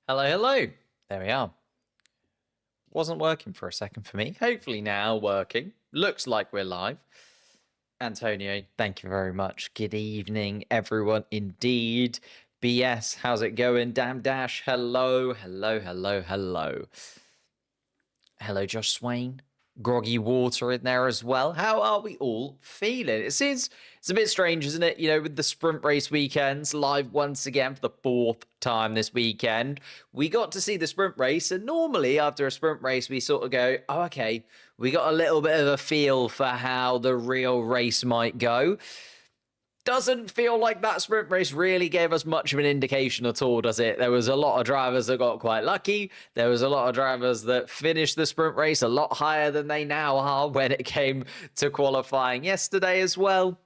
Hello, hello. There we are. Wasn't working for a second for me. Hopefully now working. Looks like we're live. Antonio, thank you very much. Good evening, everyone. Indeed. BS, how's it going? Damn Dash, hello, hello, hello, hello. Hello, Josh Swain. Groggy Water in there as well. How are we all feeling? It seems it's a bit strange, isn't it? You know, with the sprint race weekends live once again for the fourth time this weekend. We got to see the sprint race, and normally after a sprint race, we sort of go, oh, okay, we got a little bit of a feel for how the real race might go. Doesn't feel like that sprint race really gave us much of an indication at all, does it? There was a lot of drivers that got quite lucky. There was a lot of drivers that finished the sprint race a lot higher than they now are when it came to qualifying yesterday as well.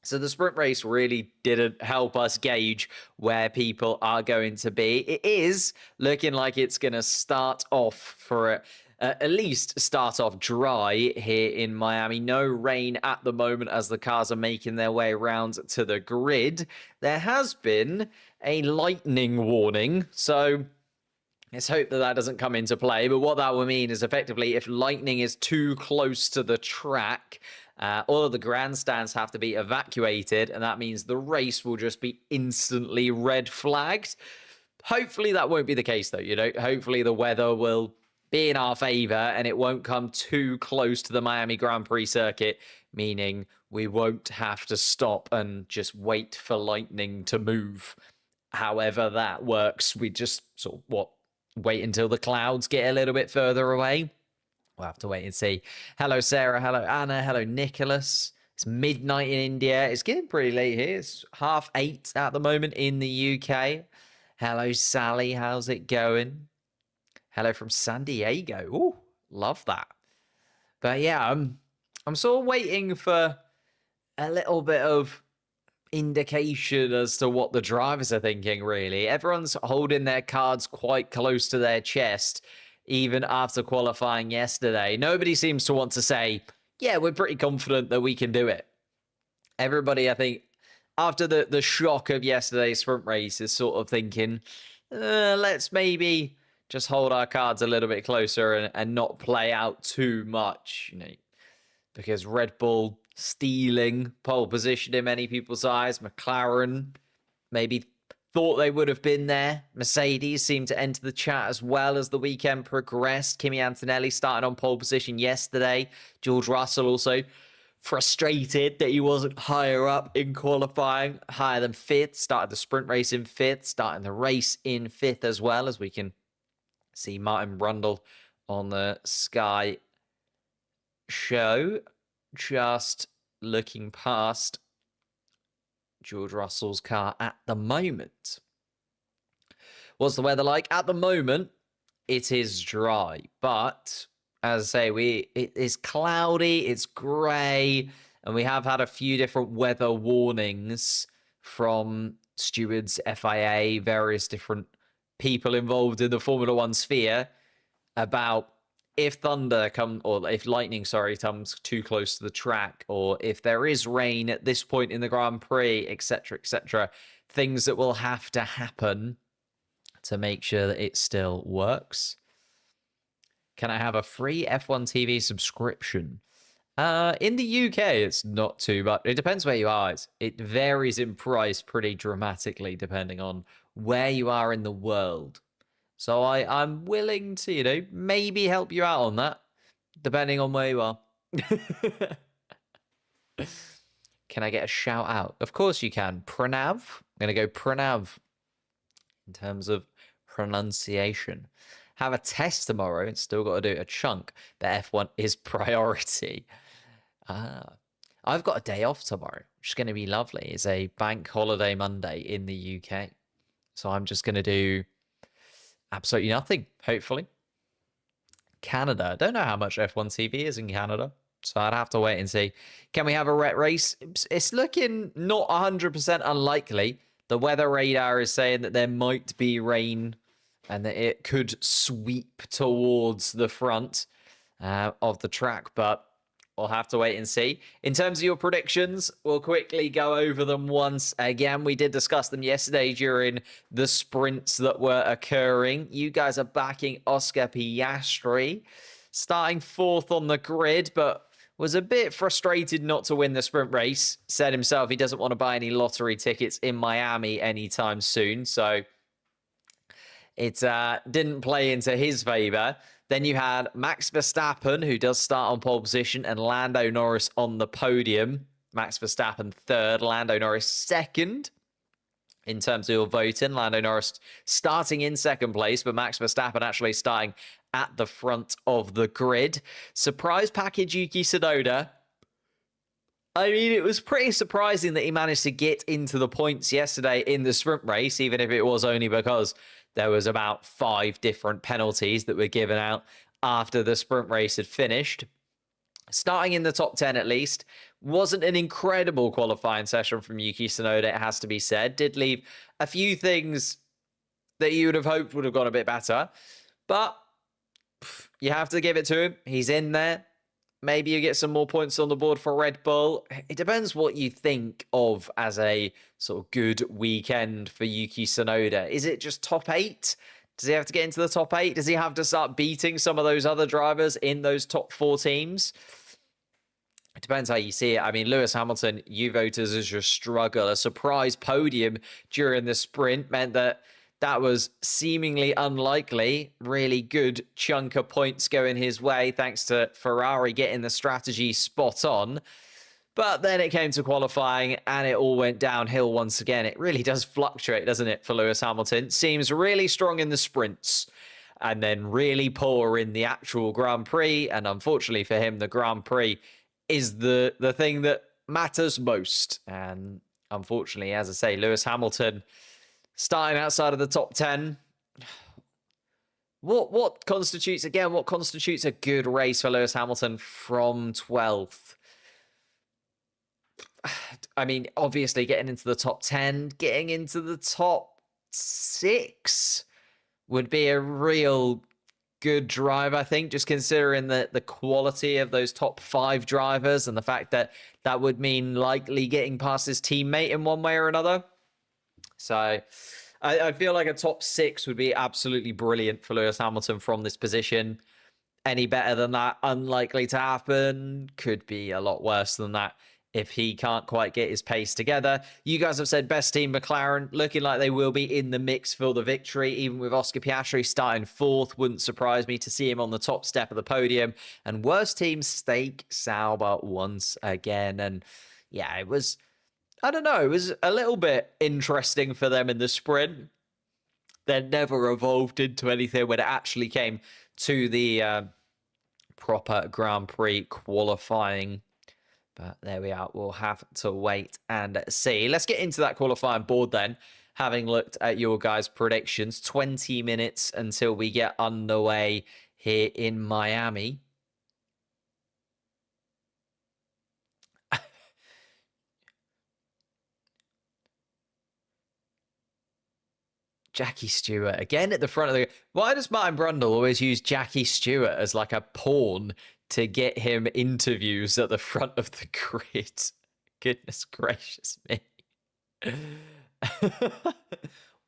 So the sprint race really didn't help us gauge where people are going to be. It is looking like it's going to start off for at least start off dry here in Miami. No rain at the moment as the cars are making their way around to the grid. There has been a lightning warning, so let's hope that doesn't come into play. But what that will mean is effectively if lightning is too close to the track, all of the grandstands have to be evacuated, and that means the race will just be instantly red flagged. Hopefully that won't be the case, though. You know, hopefully the weather will be in our favor and it won't come too close to the Miami Grand Prix circuit, meaning we won't have to stop and just wait for lightning to move. However that works, we just sort of wait until the clouds get a little bit further away. We'll have to wait and see. Hello, Sarah. Hello, Anna. Hello, Nicholas. It's midnight in India. It's getting pretty late here. It's 8:30 at the moment in the UK. Hello, Sally. How's it going? Hello from San Diego. Ooh, love that. But yeah, I'm sort of waiting for a little bit of indication as to what the drivers are thinking, really. Everyone's holding their cards quite close to their chest, even after qualifying yesterday. Nobody seems to want to say, yeah, we're pretty confident that we can do it. Everybody, I think, after the shock of yesterday's sprint race is sort of thinking, let's maybe just hold our cards a little bit closer and not play out too much, you know, because Red Bull stealing pole position in many people's eyes. McLaren maybe thought they would have been there. Mercedes seemed to enter the chat as well as the weekend progressed. Kimi Antonelli started on pole position yesterday. George Russell also frustrated that he wasn't higher up in qualifying, higher than fifth. Started the sprint race in fifth, starting the race in fifth as well, as we can see Martin Brundle on the Sky show, just looking past George Russell's car at the moment. What's the weather like? At the moment, it is dry, but as I say, it is cloudy, it's grey, and we have had a few different weather warnings from stewards, FIA, various different people involved in the Formula One sphere about if thunder comes, or if lightning, comes too close to the track, or if there is rain at this point in the Grand Prix, etc., things that will have to happen to make sure that it still works. Can I have a free F1 TV subscription? In the UK, it's not too much. It depends where you are. It varies in price pretty dramatically depending on where you are in the world. So I'm willing to, you know, maybe help you out on that, depending on where you are. Can I get a shout out? Of course you can. Pranav. I'm going to go Pranav in terms of pronunciation. Have a test tomorrow and still got to do a chunk. The F1 is priority. I've got a day off tomorrow, which is going to be lovely. It's a bank holiday Monday in the UK. So I'm just going to do absolutely nothing, hopefully. Canada. I don't know how much F1 TV is in Canada, so I'd have to wait and see. Can we have a wet race? It's looking not 100% unlikely. The weather radar is saying that there might be rain and that it could sweep towards the front of the track, but we'll have to wait and see. In terms of your predictions, we'll quickly go over them once again. We did discuss them yesterday during the sprints that were occurring. You guys are backing Oscar Piastri, starting 4th on the grid, but was a bit frustrated not to win the sprint race. Said himself he doesn't want to buy any lottery tickets in Miami anytime soon, so it didn't play into his favor. Then you had Max Verstappen, who does start on pole position, and Lando Norris on the podium. Max Verstappen 3rd, Lando Norris 2nd. In terms of your voting, Lando Norris starting in 2nd place, but Max Verstappen actually starting at the front of the grid. Surprise package Yuki Tsunoda. I mean, it was pretty surprising that he managed to get into the points yesterday in the sprint race, even if it was only because there was about 5 different penalties that were given out after the sprint race had finished. Starting in the top 10 at least. Wasn't an incredible qualifying session from Yuki Tsunoda, it has to be said. Did leave a few things that you would have hoped would have gone a bit better. But you have to give it to him. He's in there. Maybe you get some more points on the board for Red Bull. It depends what you think of as a sort of good weekend for Yuki Tsunoda. Is it just top 8? Does he have to get into the top 8? Does he have to start beating some of those other drivers in those top 4 teams? It depends how you see it. I mean, Lewis Hamilton, you voters as your struggle. A surprise podium during the sprint meant that was seemingly unlikely. Really good chunk of points going his way, thanks to Ferrari getting the strategy spot on. But then it came to qualifying and it all went downhill once again. It really does fluctuate, doesn't it, for Lewis Hamilton? Seems really strong in the sprints and then really poor in the actual Grand Prix. And unfortunately for him, the Grand Prix is the thing that matters most. And unfortunately, as I say, Lewis Hamilton starting outside of the top 10. What constitutes a good race for Lewis Hamilton from 12th? I mean, obviously getting into the top 10, getting into the top 6 would be a real good drive, I think, just considering the quality of those top 5 drivers and the fact that that would mean likely getting past his teammate in one way or another. So I feel like a top 6 would be absolutely brilliant for Lewis Hamilton from this position. Any better than that, unlikely to happen. Could be a lot worse than that if he can't quite get his pace together. You guys have said best team McLaren, looking like they will be in the mix for the victory, even with Oscar Piastri starting 4th. Wouldn't surprise me to see him on the top step of the podium. And worst team, Stake Sauber once again. And yeah, it was, I don't know, it was a little bit interesting for them in the sprint. They never evolved into anything when it actually came to the proper Grand Prix qualifying. But there we are. We'll have to wait and see. Let's get into that qualifying board then. Having looked at your guys' predictions, 20 minutes until we get underway here in Miami. Jackie Stewart again at the front of the... Why does Martin Brundle always use Jackie Stewart as like a pawn to get him interviews at the front of the grid? Goodness gracious me.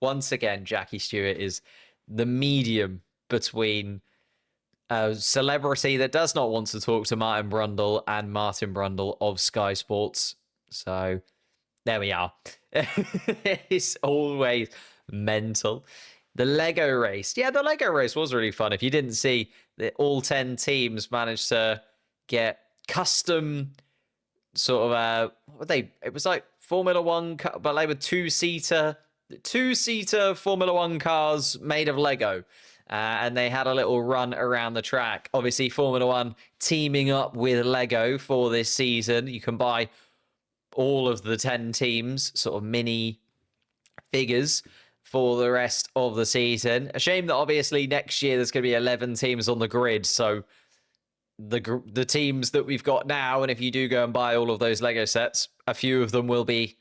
Once again, Jackie Stewart is the medium between a celebrity that does not want to talk to Martin Brundle and Martin Brundle of Sky Sports. So there we are. It's always mental. The Lego race. Yeah, the Lego race was really fun. If you didn't see that, all 10 teams managed to get custom sort of what were they? It was like Formula One, but they were two-seater Formula One cars made of Lego. And they had a little run around the track. Obviously, Formula One teaming up with Lego for this season. You can buy all of the 10 teams, sort of mini figures for the rest of the season. A shame that obviously next year there's going to be 11 teams on the grid. So the teams that we've got now, and if you do go and buy all of those Lego sets, a few of them will be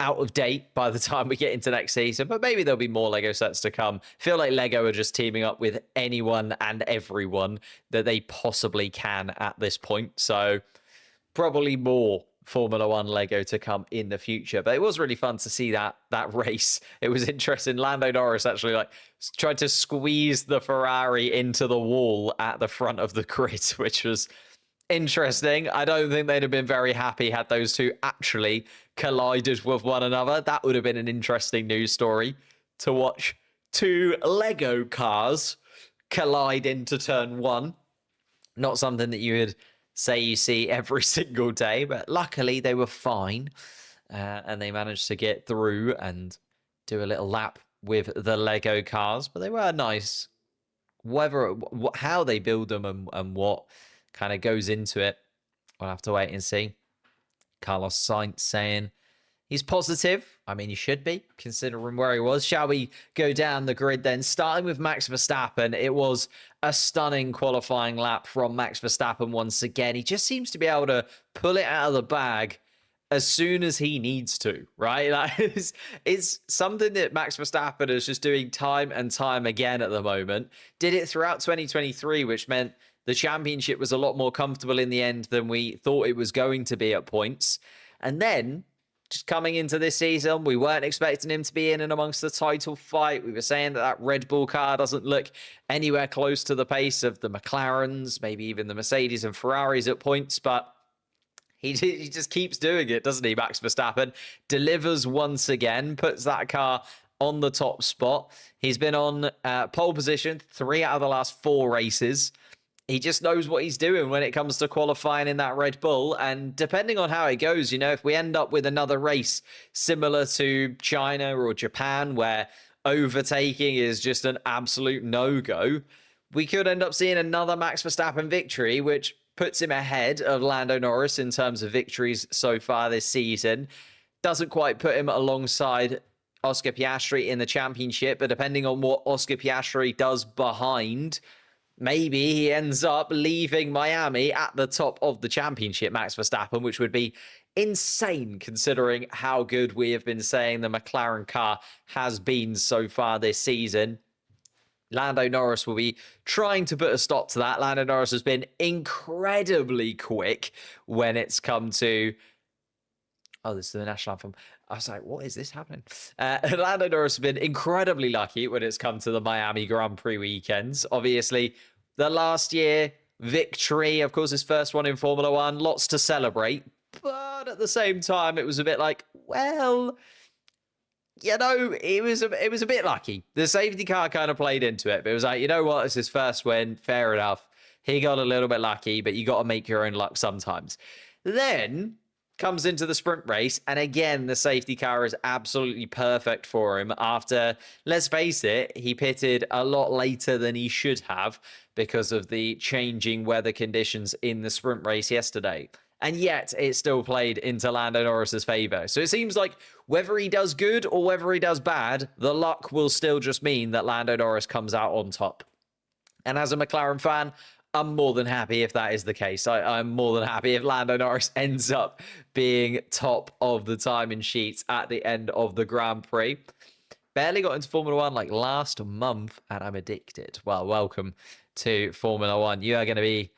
out of date by the time we get into next season, but maybe there'll be more Lego sets to come. Feel like Lego are just teaming up with anyone and everyone that they possibly can at this point. So probably more Formula One Lego to come in the future. But it was really fun to see that race. It was interesting. Lando Norris actually tried to squeeze the Ferrari into the wall at the front of the grid, which was interesting. I don't think they'd have been very happy had those two actually collided with one another. That would have been an interesting news story to watch two Lego cars collide into turn one. Not something that you would say you see every single day, but luckily they were fine and they managed to get through and do a little lap with the Lego cars. But they were nice. How they build them and what kind of goes into it, we'll have to wait and see. Carlos Sainz saying he's positive. I mean, he should be, considering where he was. Shall we go down the grid then? Starting with Max Verstappen, it was a stunning qualifying lap from Max Verstappen once again. He just seems to be able to pull it out of the bag as soon as he needs to, right? It's something that Max Verstappen is just doing time and time again at the moment. Did it throughout 2023, which meant the championship was a lot more comfortable in the end than we thought it was going to be at points. And then, just coming into this season, we weren't expecting him to be in and amongst the title fight. We were saying that Red Bull car doesn't look anywhere close to the pace of the McLarens, maybe even the Mercedes and Ferraris at points, but he just keeps doing it, doesn't he, Max Verstappen? Delivers once again, puts that car on the top spot. He's been on pole position 3 out of the last 4 races. He just knows what he's doing when it comes to qualifying in that Red Bull. And depending on how it goes, you know, if we end up with another race similar to China or Japan, where overtaking is just an absolute no-go, we could end up seeing another Max Verstappen victory, which puts him ahead of Lando Norris in terms of victories so far this season. Doesn't quite put him alongside Oscar Piastri in the championship, but depending on what Oscar Piastri does behind, maybe he ends up leaving Miami at the top of the championship, Max Verstappen, which would be insane considering how good we have been saying the McLaren car has been so far this season. Lando Norris will be trying to put a stop to that. Lando Norris has been incredibly quick when it's come to... Oh, this is the national anthem. I was like, what is this happening? Lando Norris has been incredibly lucky when it's come to the Miami Grand Prix weekends. Obviously, the last year victory, of course, his first one in Formula One, lots to celebrate. But at the same time, it was a bit like, well, you know, it was a bit lucky. The safety car kind of played into it. But it was like, you know what? It's his first win. Fair enough. He got a little bit lucky, but you got to make your own luck sometimes. Then comes into the sprint race, and again, the safety car is absolutely perfect for him after, let's face it, he pitted a lot later than he should have because of the changing weather conditions in the sprint race yesterday. And yet, it still played into Lando Norris's favor. So it seems like whether he does good or whether he does bad, the luck will still just mean that Lando Norris comes out on top. And as a McLaren fan, I'm more than happy if that is the case. I'm more than happy if Lando Norris ends up being top of the timing sheets at the end of the Grand Prix. Barely got into Formula One like last month, and I'm addicted. Well, welcome to Formula One. You are going to be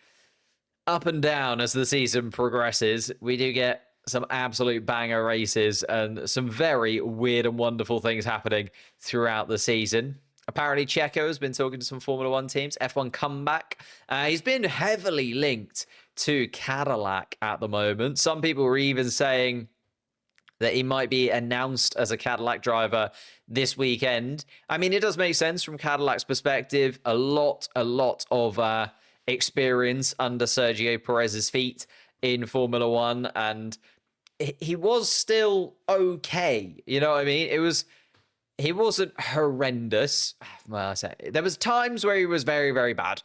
up and down as the season progresses. We do get some absolute banger races and some very weird and wonderful things happening throughout the season. Apparently, Checo has been talking to some Formula One teams. F1 comeback. He's been heavily linked to Cadillac at the moment. Some people were even saying that he might be announced as a Cadillac driver this weekend. I mean, it does make sense from Cadillac's perspective. A lot of experience under Sergio Perez's feet in Formula One, and he was still okay. You know what I mean? He wasn't horrendous. Well, there was times where he was very, very bad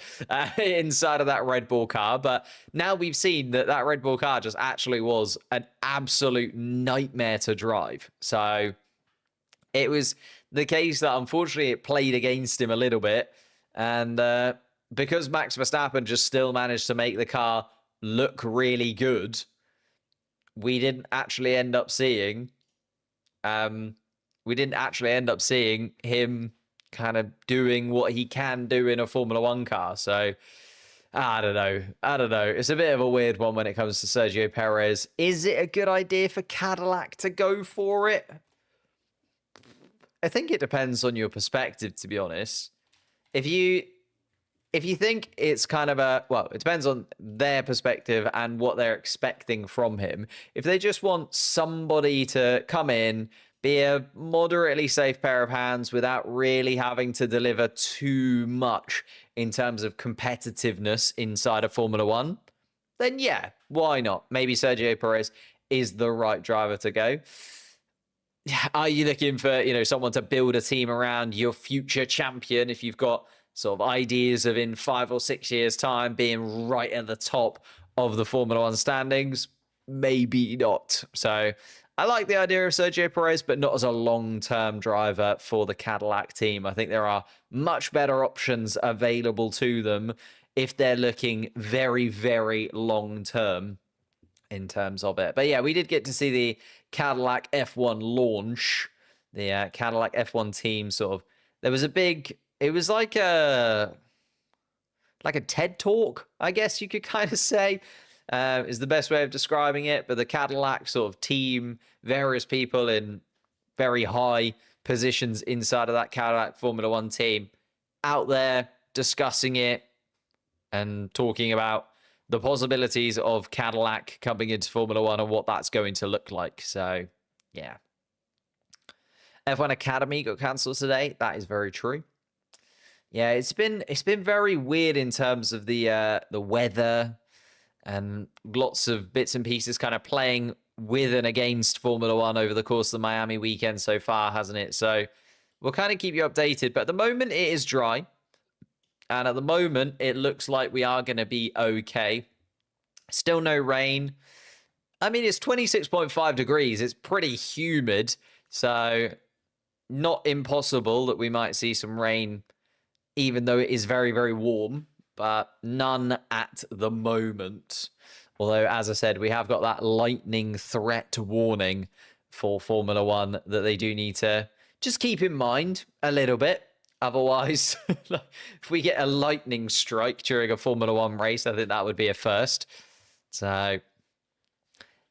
inside of that Red Bull car. But now we've seen that Red Bull car just actually was an absolute nightmare to drive. So it was the case that unfortunately it played against him a little bit. And because Max Verstappen just still managed to make the car look really good, we didn't actually end up seeing We didn't actually end up seeing him kind of doing what he can do in a Formula One car. So I don't know. It's a bit of a weird one when it comes to Sergio Perez. Is it a good idea for Cadillac to go for it? I think it depends on your perspective, to be honest. If you think it's kind of it depends on their perspective and what they're expecting from him. If they just want somebody to come in, be a moderately safe pair of hands without really having to deliver too much in terms of competitiveness inside of Formula One, then yeah, why not? Maybe Sergio Perez is the right driver to go. Are you looking for, someone to build a team around your future champion if you've got sort of ideas of in 5 or 6 years' time being right at the top of the Formula One standings? Maybe not. So I like the idea of Sergio Perez, but not as a long-term driver for the Cadillac team. I think there are much better options available to them if they're looking very, very long-term in terms of it. But yeah, we did get to see the Cadillac F1 launch, the Cadillac F1 team sort of, there was it was like a TED talk, I guess you could kind of say, is the best way of describing it. But the Cadillac sort of team, various people in very high positions inside of that Cadillac Formula One team out there discussing it and talking about the possibilities of Cadillac coming into Formula One and what that's going to look like. So, yeah. F1 Academy got cancelled today. That is very true. Yeah, it's been very weird in terms of the weather and lots of bits and pieces kind of playing with and against Formula One over the course of the Miami weekend so far, hasn't it? So we'll kind of keep you updated. But at the moment, it is dry. And at the moment, it looks like we are going to be okay. Still no rain. I mean, it's 26.5 degrees. It's pretty humid. So not impossible that we might see some rain, even though it is very, very warm. But none at the moment. Although, as I said, we have got that lightning threat warning for Formula One that they do need to just keep in mind a little bit. Otherwise, if we get a lightning strike during a Formula One race, I think that would be a first. So,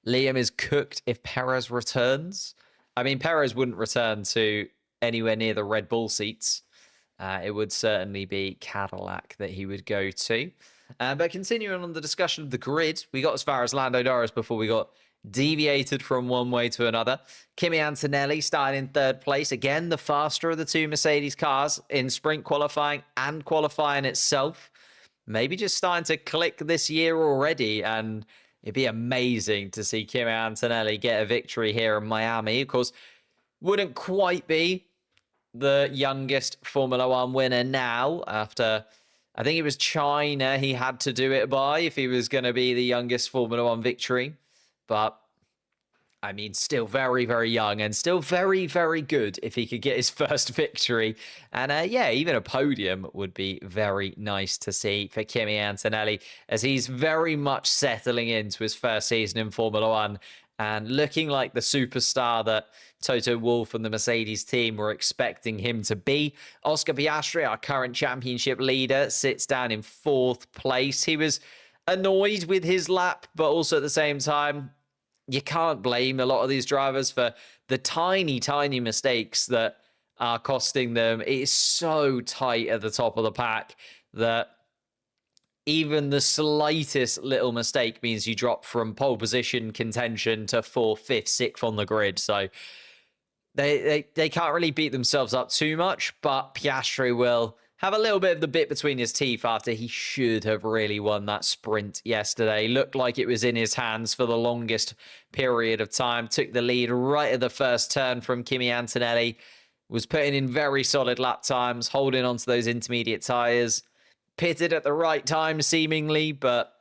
Liam is cooked if Perez returns. I mean, Perez wouldn't return to anywhere near the Red Bull seats. It would certainly be Cadillac that he would go to. But continuing on the discussion of the grid, we got as far as Lando Norris before we got deviated from one way to another. Kimi Antonelli started in third place. Again, the faster of the two Mercedes cars in sprint qualifying and qualifying itself. Maybe just starting to click this year already. And it'd be amazing to see Kimi Antonelli get a victory here in Miami. Of course, wouldn't quite be the youngest Formula One winner now after, I think it was China he had to do it by if he was going to be the youngest Formula One victory. But, I mean, still very, very young and still very, very good if he could get his first victory. And, yeah, even a podium would be very nice to see for Kimi Antonelli as he's very much settling into his first season in Formula One and looking like the superstar that Toto Wolff and the Mercedes team were expecting him to be. Oscar Piastri, our current championship leader, sits down in fourth place. He was annoyed with his lap, but also at the same time, you can't blame a lot of these drivers for the tiny, tiny mistakes that are costing them. It is so tight at the top of the pack that even the slightest little mistake means you drop from pole position contention to 4th, 5th, 6th on the grid. So they can't really beat themselves up too much, but Piastri will have a little bit of the bit between his teeth after he should have really won that sprint yesterday. Looked like it was in his hands for the longest period of time. Took the lead right at the first turn from Kimi Antonelli. Was putting in very solid lap times, holding onto those intermediate tyres. Pitted at the right time, seemingly, but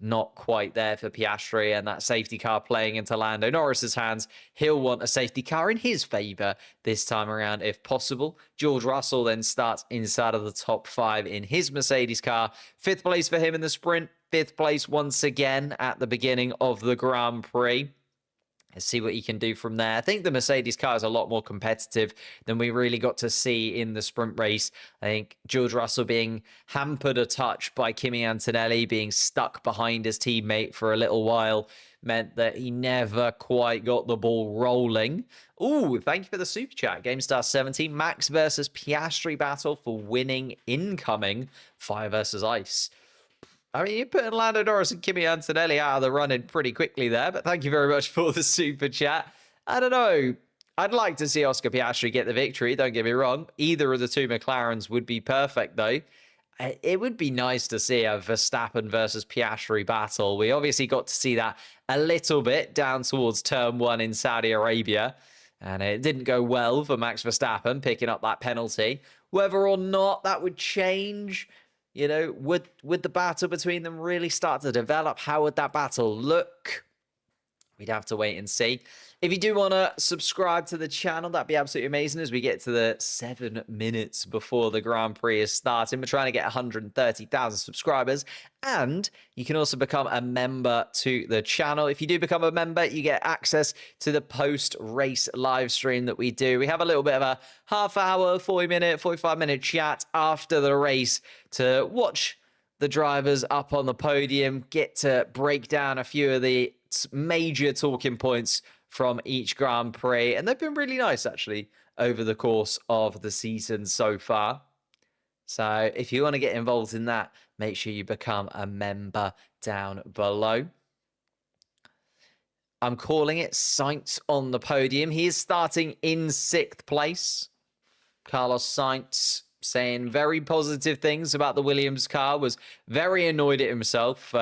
not quite there for Piastri, and that safety car playing into Lando Norris's hands. He'll want a safety car in his favour this time around, if possible. George Russell then starts inside of the top 5 in his Mercedes car. 5th place for him in the sprint. 5th place once again at the beginning of the Grand Prix. Let's see what he can do from there. I think the Mercedes car is a lot more competitive than we really got to see in the sprint race. I think George Russell being hampered a touch by Kimi Antonelli, being stuck behind his teammate for a little while, meant that he never quite got the ball rolling. Ooh, thank you for the super chat. GameStar 17, Max versus Piastri battle for winning incoming fire versus ice. I mean, you're putting Lando Norris and Kimi Antonelli out of the running pretty quickly there, but thank you very much for the super chat. I don't know. I'd like to see Oscar Piastri get the victory, don't get me wrong. Either of the two McLarens would be perfect, though. It would be nice to see a Verstappen versus Piastri battle. We obviously got to see that a little bit down towards turn 1 in Saudi Arabia, and it didn't go well for Max Verstappen picking up that penalty. Whether or not that would change... would the battle between them really start to develop? How would that battle look? We'd have to wait and see. If you do want to subscribe to the channel, that'd be absolutely amazing as we get to the 7 minutes before the Grand Prix is starting. We're trying to get 130,000 subscribers. And you can also become a member to the channel. If you do become a member, you get access to the post-race live stream that we do. We have a little bit of a half-hour, 40-minute, 45-minute chat after the race to watch the drivers up on the podium, get to break down a few of the major talking points from each Grand Prix. And they've been really nice, actually, over the course of the season so far. So if you want to get involved in that, make sure you become a member down below. I'm calling it Sainz on the podium. He is starting in 6th place. Carlos Sainz saying very positive things about the Williams car, was very annoyed at himself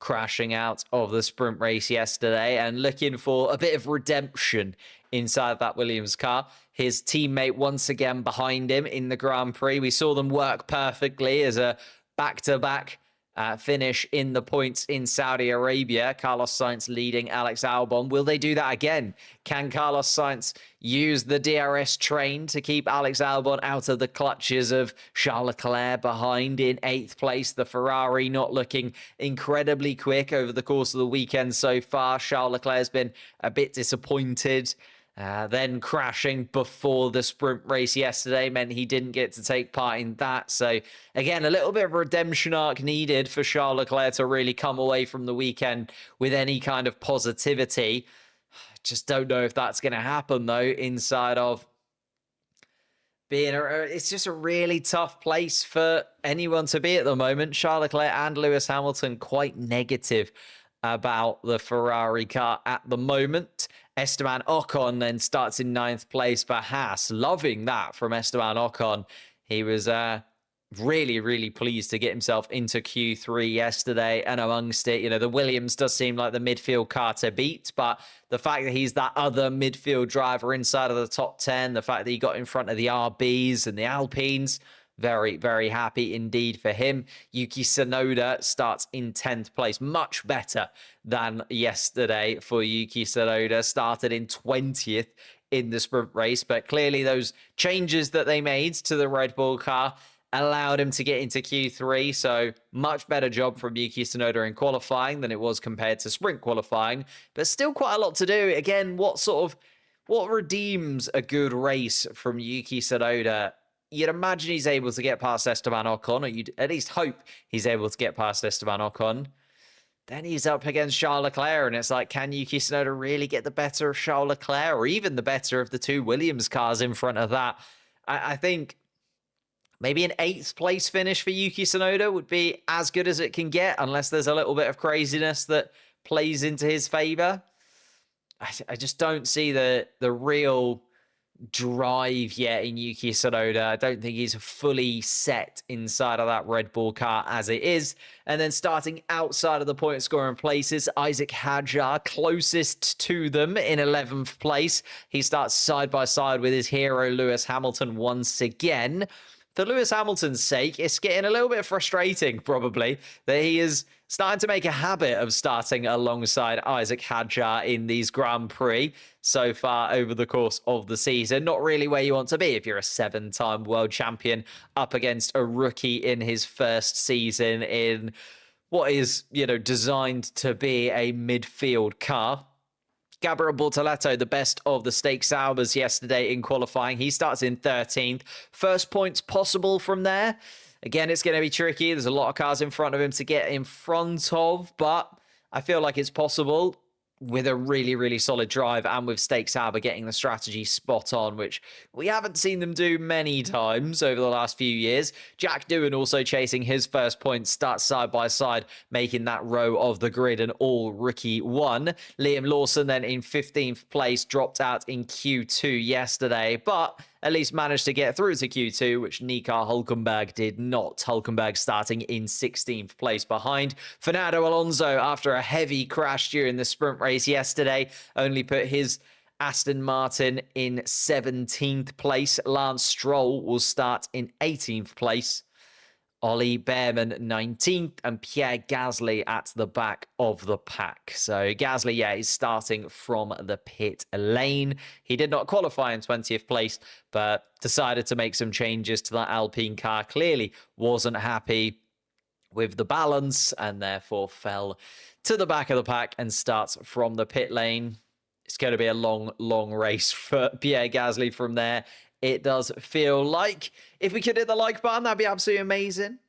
crashing out of the sprint race yesterday and looking for a bit of redemption inside that Williams car. His teammate once again behind him in the Grand Prix. We saw them work perfectly as a back-to-back finish in the points in Saudi Arabia. Carlos Sainz leading Alex Albon. Will they do that again? Can Carlos Sainz use the DRS train to keep Alex Albon out of the clutches of Charles Leclerc behind in 8th place? The Ferrari not looking incredibly quick over the course of the weekend so far. Charles Leclerc has been a bit disappointed. Then crashing before the sprint race yesterday meant he didn't get to take part in that. So, again, a little bit of a redemption arc needed for Charles Leclerc to really come away from the weekend with any kind of positivity. Just don't know if that's going to happen, though, inside of being it's just a really tough place for anyone to be at the moment. Charles Leclerc and Lewis Hamilton quite negative about the Ferrari car at the moment. Esteban Ocon then starts in 9th place for Haas. Loving that from Esteban Ocon. He was really, really pleased to get himself into Q3 yesterday, and amongst it, the Williams does seem like the midfield car to beat, but the fact that he's that other midfield driver inside of the top 10, the fact that he got in front of the RBs and the Alpines, very, very happy indeed for him. Yuki Tsunoda starts in 10th place. Much better than yesterday for Yuki Tsunoda. Started in 20th in the sprint race, but clearly those changes that they made to the Red Bull car allowed him to get into Q3. So much better job from Yuki Tsunoda in qualifying than it was compared to sprint qualifying, but still quite a lot to do. Again, what redeems a good race from Yuki Tsunoda? You'd imagine he's able to get past Esteban Ocon, or you'd at least hope he's able to get past Esteban Ocon. Then he's up against Charles Leclerc, and it's like, can Yuki Tsunoda really get the better of Charles Leclerc, or even the better of the two Williams cars in front of that? I think maybe an 8th place finish for Yuki Tsunoda would be as good as it can get, unless there's a little bit of craziness that plays into his favor. I just don't see the real drive yet in Yuki Tsunoda. I don't think he's fully set inside of that Red Bull car as it is. And then starting outside of the point scoring places, Isaac Hadjar closest to them in 11th place. He starts side by side with his hero Lewis Hamilton once again. For Lewis Hamilton's sake, it's getting a little bit frustrating, probably, that he is starting to make a habit of starting alongside Isaac Hadjar in these Grand Prix so far over the course of the season. Not really where you want to be if you're a 7-time world champion up against a rookie in his first season in what is, designed to be a midfield car. Gabriel Bortoleto, the best of the Stake Saubers yesterday in qualifying. He starts in 13th. First points possible from there. Again, it's going to be tricky. There's a lot of cars in front of him to get in front of, but I feel like it's possible with a really, really solid drive and with Stake Sauber getting the strategy spot on, which we haven't seen them do many times over the last few years. Jack Doohan also chasing his first point, starts side by side, making that row of the grid an all-rookie one. Liam Lawson then in 15th place, dropped out in Q2 yesterday, but at least managed to get through to Q2, which Nikar Hulkenberg did not. Hulkenberg starting in 16th place behind. Fernando Alonso, after a heavy crash during the sprint race yesterday, only put his Aston Martin in 17th place. Lance Stroll will start in 18th place. Ollie Behrman 19th, and Pierre Gasly at the back of the pack. So Gasly, yeah, is starting from the pit lane. He did not qualify in 20th place, but decided to make some changes to that Alpine car. Clearly wasn't happy with the balance and therefore fell to the back of the pack and starts from the pit lane. It's going to be a long, long race for Pierre Gasly from there. It does feel like. If we could hit the like button, that'd be absolutely amazing.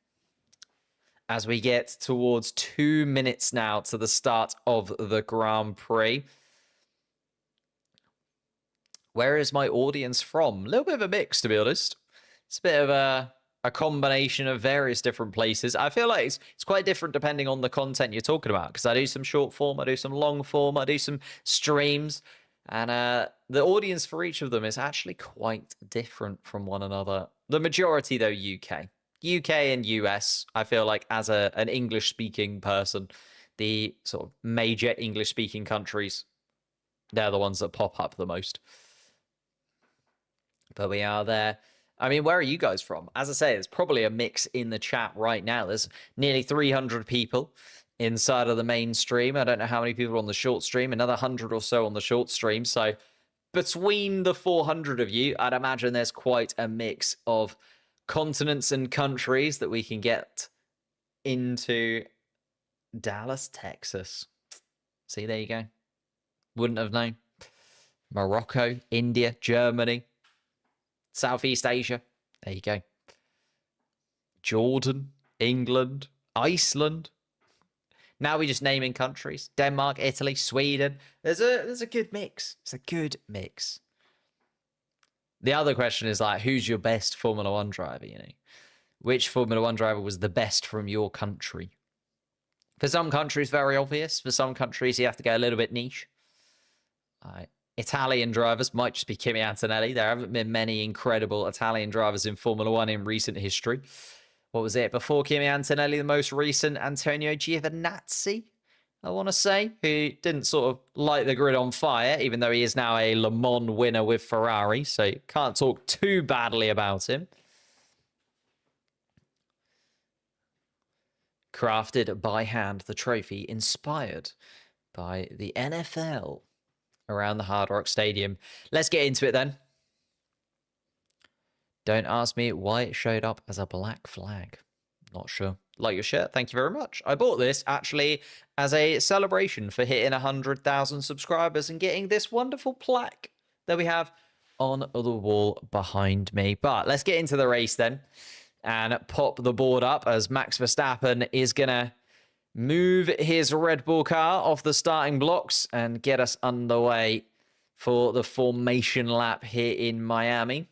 As we get towards 2 minutes now to the start of the Grand Prix. Where is my audience from? A little bit of a mix, to be honest. It's a bit of a combination of various different places. I feel like it's quite different depending on the content you're talking about, because I do some short form, I do some long form, I do some streams. And the audience for each of them is actually quite different from one another. The majority, though, UK. UK and US, I feel like as an English-speaking person, the sort of major English-speaking countries, they're the ones that pop up the most. But we are there. I mean, where are you guys from? As I say, there's probably a mix in the chat right now. There's nearly 300 people inside of the main stream. I don't know how many people are on the short stream, another 100 or so on the short stream. So between the 400 of you, I'd imagine there's quite a mix of continents and countries that we can get into. Dallas, Texas. See, there you go. Wouldn't have known. Morocco, India, Germany, Southeast Asia. There you go. Jordan, England, Iceland. Now we're just naming countries. Denmark, Italy, Sweden. There's a good mix. It's a good mix. The other question is like, who's your best Formula One driver, you know? Which Formula One driver was the best from your country? For some countries, very obvious. For some countries, you have to go a little bit niche. Italian drivers might just be Kimi Antonelli. There haven't been many incredible Italian drivers in Formula One in recent history. What was it? Before Kimi Antonelli, the most recent, Antonio Giovinazzi, I want to say, who didn't sort of light the grid on fire, even though he is now a Le Mans winner with Ferrari, so can't talk too badly about him. Crafted by hand, the trophy inspired by the NFL around the Hard Rock Stadium. Let's get into it then. Don't ask me why it showed up as a black flag. Not sure. Like your shirt, thank you very much. I bought this actually as a celebration for hitting 100,000 subscribers and getting this wonderful plaque that we have on the wall behind me. But let's get into the race then and pop the board up as Max Verstappen is going to move his Red Bull car off the starting blocks and get us underway for the formation lap here in Miami.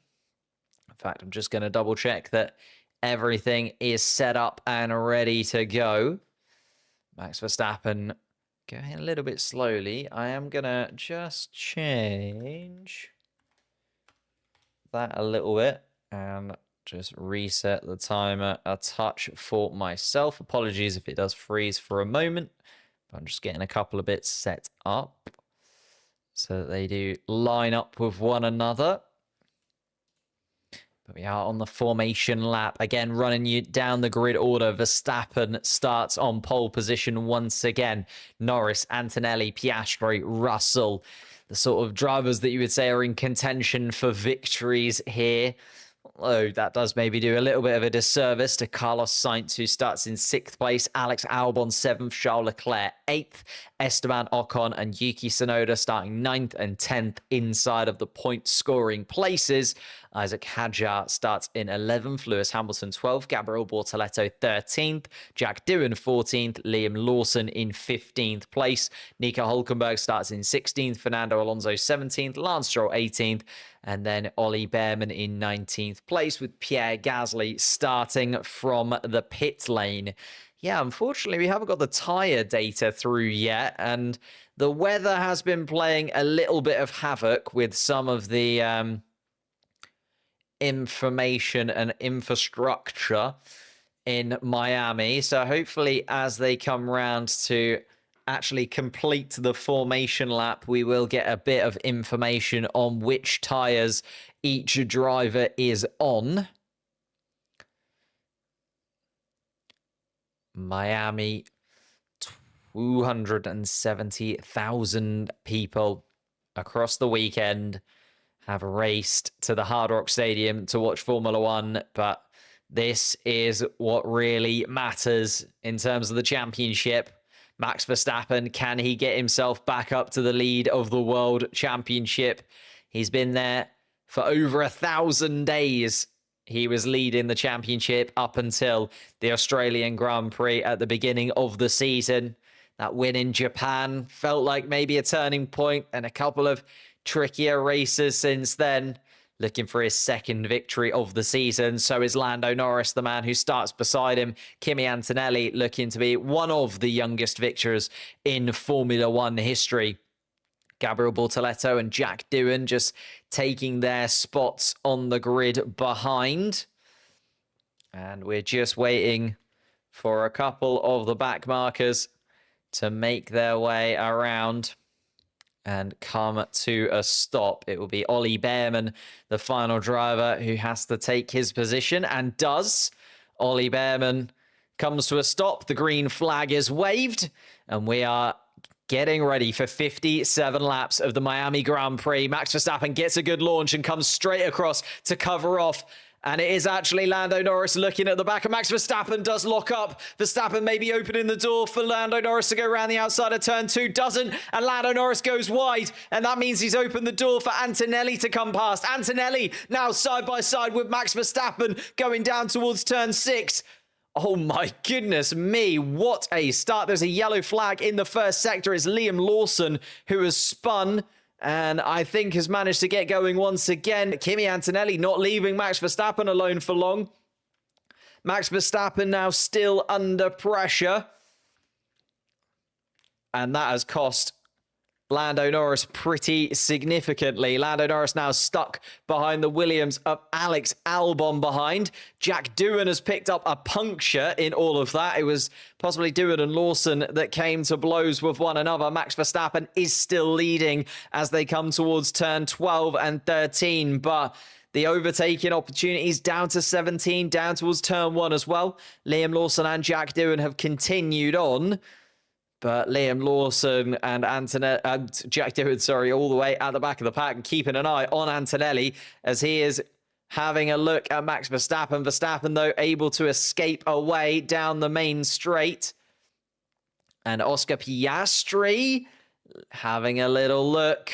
In fact, I'm just going to double check that everything is set up and ready to go. Max Verstappen going a little bit slowly. I am going to just change that a little bit and just reset the timer a touch for myself. Apologies if it does freeze for a moment. But I'm just getting a couple of bits set up so that they do line up with one another. But we are on the formation lap. Again, running you down the grid order. Verstappen starts on pole position once again. Norris, Antonelli, Piastri, Russell. The sort of drivers that you would say are in contention for victories here. Although that does maybe do a little bit of a disservice to Carlos Sainz, who starts in 6th place. Alex Albon, 7th. Charles Leclerc, 8th. Esteban Ocon and Yuki Tsunoda starting 9th and 10th inside of the point-scoring places. Isaac Hadjar starts in 11th, Lewis Hamilton 12th, Gabriel Bortoleto 13th, Jack Doohan 14th, Liam Lawson in 15th place. Nico Hulkenberg starts in 16th, Fernando Alonso 17th, Lance Stroll 18th, and then Ollie Behrman in 19th place, with Pierre Gasly starting from the pit lane. Yeah, unfortunately, we haven't got the tyre data through yet, and the weather has been playing a little bit of havoc with some of the information and infrastructure in Miami. So hopefully, as they come round to actually complete the formation lap, we will get a bit of information on which tyres each driver is on. Miami, 270,000 people across the weekend have raced to the Hard Rock Stadium to watch Formula One, but this is what really matters in terms of the championship. Max Verstappen, can he get himself back up to the lead of the World Championship? He's been there for over 1,000 days. He was leading the championship up until the Australian Grand Prix at the beginning of the season. That win in Japan felt like maybe a turning point, and a couple of trickier races since then. Looking for his second victory of the season. So is Lando Norris, the man who starts beside him. Kimi Antonelli looking to be one of the youngest victors in Formula One history. Gabriel Bortoleto and Jack Doohan just taking their spots on the grid behind. And we're just waiting for a couple of the back markers to make their way around and come to a stop. It will be Ollie Behrman, the final driver, who has to take his position, and does. Ollie Behrman comes to a stop. The green flag is waved, and we are getting ready for 57 laps of the Miami Grand Prix. Max Verstappen gets a good launch and comes straight across to cover off. And it is actually Lando Norris looking at the back, and Max Verstappen does lock up. Verstappen maybe opening the door for Lando Norris to go around the outside of turn 2. Doesn't, and Lando Norris goes wide. And that means he's opened the door for Antonelli to come past. Antonelli now side by side with Max Verstappen going down towards turn 6. Oh my goodness me, what a start. There's a yellow flag in the first sector. It's Liam Lawson who has spun and I think has managed to get going once again. Kimi Antonelli not leaving Max Verstappen alone for long. Max Verstappen now still under pressure. And that has cost Lando Norris pretty significantly. Lando Norris now stuck behind the Williams of Alex Albon behind. Jack Doohan has picked up a puncture in all of that. It was possibly Doohan and Lawson that came to blows with one another. Max Verstappen is still leading as they come towards turn 12 and 13, but the overtaking opportunities down to 17, down towards turn 1 as well. Liam Lawson and Jack Doohan have continued on. But Liam Lawson and Jack Doohan, all the way at the back of the pack and keeping an eye on Antonelli as he is having a look at Max Verstappen. Verstappen, though, able to escape away down the main straight. And Oscar Piastri having a little look.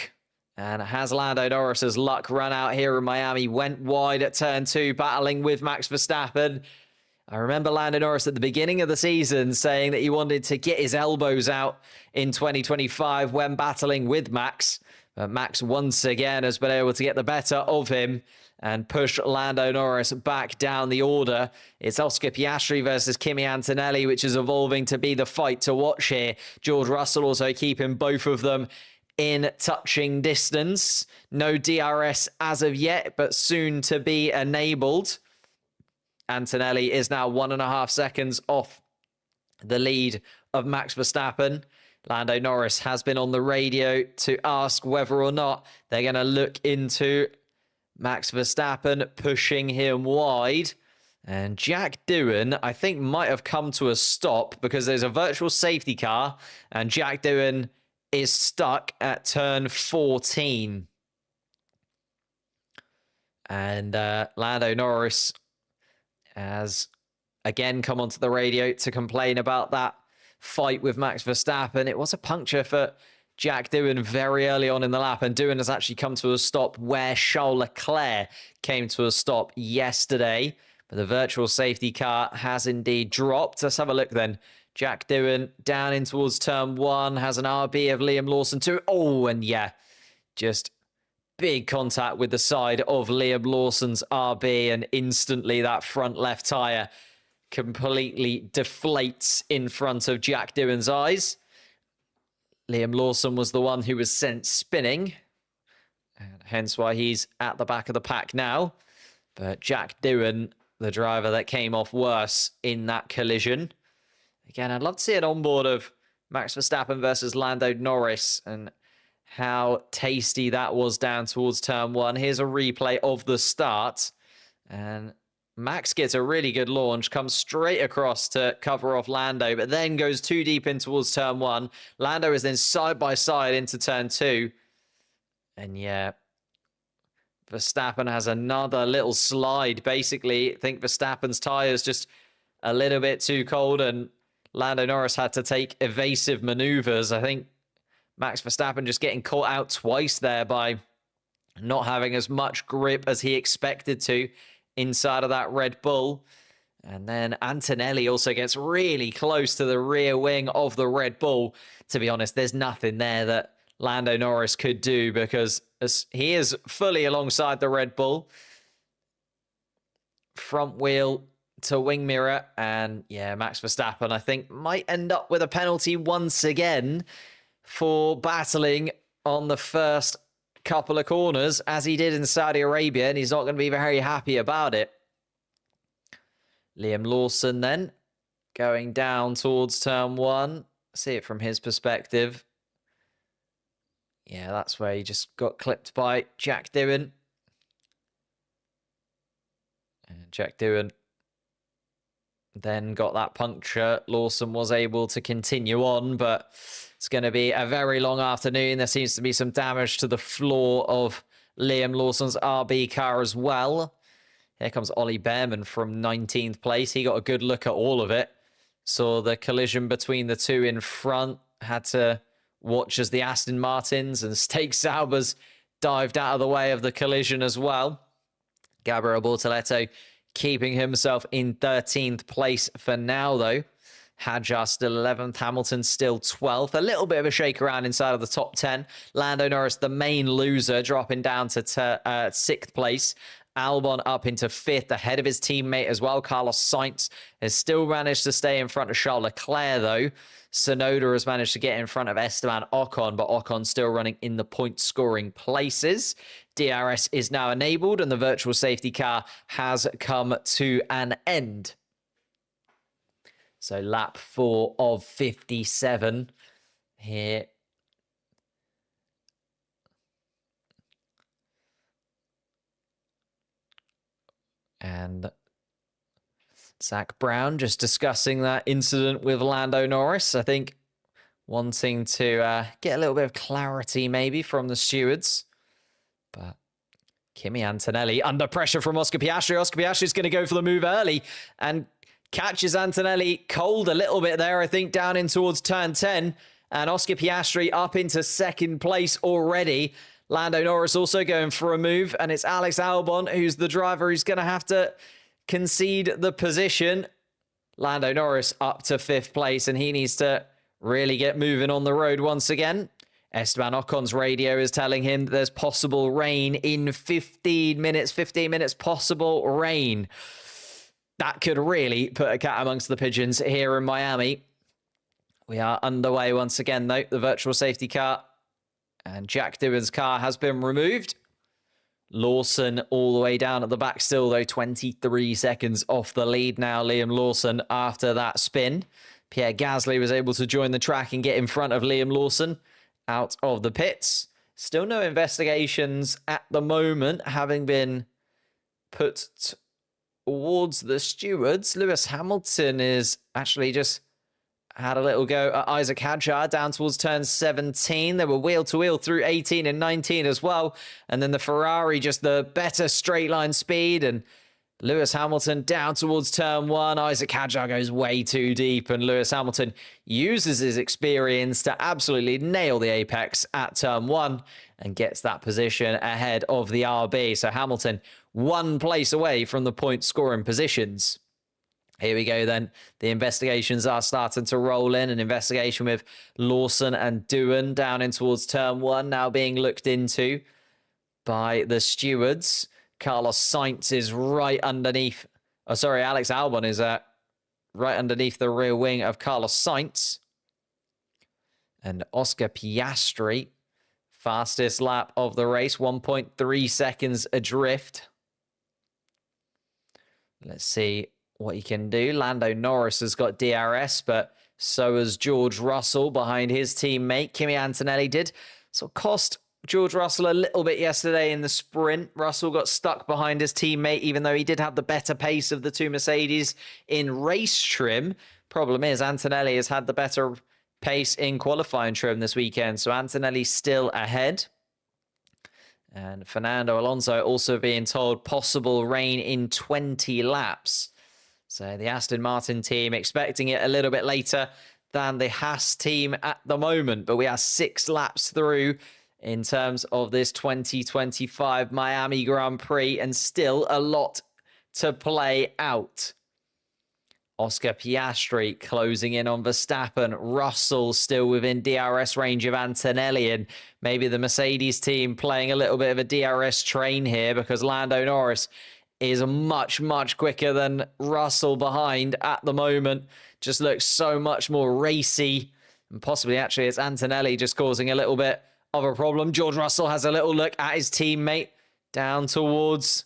And has Lando Norris's luck run out here in Miami? Went wide at turn 2, battling with Max Verstappen. I remember Lando Norris at the beginning of the season saying that he wanted to get his elbows out in 2025 when battling with Max. But Max once again has been able to get the better of him and push Lando Norris back down the order. It's Oscar Piastri versus Kimi Antonelli, which is evolving to be the fight to watch here. George Russell also keeping both of them in touching distance. No DRS as of yet, but soon to be enabled. Antonelli is now 1.5 seconds off the lead of Max Verstappen. Lando Norris has been on the radio to ask whether or not they're going to look into Max Verstappen pushing him wide. And Jack Doohan, I think, might have come to a stop because there's a virtual safety car and Jack Doohan is stuck at turn 14. And Lando Norris has again come onto the radio to complain about that fight with Max Verstappen. It was a puncture for Jack Doohan very early on in the lap, and Doohan has actually come to a stop where Charles Leclerc came to a stop yesterday. But the virtual safety car has indeed dropped. Let's have a look then. Jack Doohan down in towards turn 1, has an RB of Liam Lawson too. Oh, and yeah, just big contact with the side of Liam Lawson's RB, and instantly that front left tyre completely deflates in front of Jack Doohan's eyes. Liam Lawson was the one who was sent spinning, and hence why he's at the back of the pack now. But Jack Doohan, the driver that came off worse in that collision. Again, I'd love to see an onboard of Max Verstappen versus Lando Norris and how tasty that was down towards turn 1. Here's a replay of the start, and Max gets a really good launch, comes straight across to cover off Lando, but then goes too deep in towards turn 1. Lando is then side by side into turn 2. And yeah, Verstappen has another little slide. Basically, I think Verstappen's tyres just a little bit too cold, and Lando Norris had to take evasive maneuvers. I think Max Verstappen just getting caught out twice there by not having as much grip as he expected to inside of that Red Bull. And then Antonelli also gets really close to the rear wing of the Red Bull. To be honest, there's nothing there that Lando Norris could do because he is fully alongside the Red Bull. Front wheel to wing mirror. And yeah, Max Verstappen, I think, might end up with a penalty once again for battling on the first couple of corners, as he did in Saudi Arabia, and he's not going to be very happy about it. Liam Lawson then going down towards turn 1. See it from his perspective. Yeah, that's where he just got clipped by Jack Doohan. And Jack Doohan then got that puncture. Lawson was able to continue on, but it's going to be a very long afternoon. There seems to be some damage to the floor of Liam Lawson's RB car as well. Here comes Ollie Behrman from 19th place. He got a good look at all of it. Saw the collision between the two in front. Had to watch as the Aston Martins and Stake Saubers dived out of the way of the collision as well. Gabriel Bortoletto keeping himself in 13th place for now, though. Hadjar still 11th, Hamilton still 12th. A little bit of a shake around inside of the top 10. Lando Norris, the main loser, dropping down to 6th place. Albon up into 5th, ahead of his teammate as well. Carlos Sainz has still managed to stay in front of Charles Leclerc, though. Tsunoda has managed to get in front of Esteban Ocon, but Ocon still running in the point-scoring places. DRS is now enabled, and the virtual safety car has come to an end. So lap 4 of 57 here. And Zach Brown just discussing that incident with Lando Norris. I think wanting to get a little bit of clarity maybe from the stewards. But Kimi Antonelli under pressure from Oscar Piastri. Oscar Piastri's going to go for the move early and catches Antonelli cold a little bit there, I think, down in towards turn 10. And Oscar Piastri up into 2nd place already. Lando Norris also going for a move, and it's Alex Albon who's the driver who's going to have to concede the position. Lando Norris up to 5th place, and he needs to really get moving on the road once again. Esteban Ocon's radio is telling him that there's possible rain in 15 minutes. 15 minutes possible rain. That could really put a cat amongst the pigeons here in Miami. We are underway once again, though. The virtual safety car and Jack Doohan's car has been removed. Lawson all the way down at the back still, though. 23 seconds off the lead now, Liam Lawson, after that spin. Pierre Gasly was able to join the track and get in front of Liam Lawson out of the pits. Still no investigations at the moment having been put towards the stewards. Lewis Hamilton is actually just had a little go at Isaac Hadjar down towards turn 17. They were wheel to wheel through 18 and 19 as well. And then the Ferrari, just the better straight line speed, and Lewis Hamilton down towards turn 1. Isaac Hadjar goes way too deep, and Lewis Hamilton uses his experience to absolutely nail the apex at turn 1 and gets that position ahead of the RB. So Hamilton 1 place away from the point scoring positions. Here we go then. The investigations are starting to roll in. An investigation with Lawson and Doohan down in towards turn 1 now being looked into by the stewards. Carlos Sainz is right underneath. Oh, sorry, Alex Albon is right underneath the rear wing of Carlos Sainz. And Oscar Piastri, fastest lap of the race, 1.3 seconds adrift. Let's see what he can do. Lando Norris has got DRS, but so has George Russell behind his teammate. Kimi Antonelli did cost George Russell a little bit yesterday in the sprint. Russell got stuck behind his teammate, even though he did have the better pace of the two Mercedes in race trim. Problem is, Antonelli has had the better pace in qualifying trim this weekend, so Antonelli still ahead. And Fernando Alonso also being told possible rain in 20 laps. So the Aston Martin team expecting it a little bit later than the Haas team at the moment, but we are 6 laps through in terms of this 2025 Miami Grand Prix, and still a lot to play out. Oscar Piastri closing in on Verstappen. Russell still within DRS range of Antonelli, and maybe the Mercedes team playing a little bit of a DRS train here, because Lando Norris is much, much quicker than Russell behind at the moment. Just looks so much more racy, and possibly actually it's Antonelli just causing a little bit of a problem. George Russell has a little look at his teammate down towards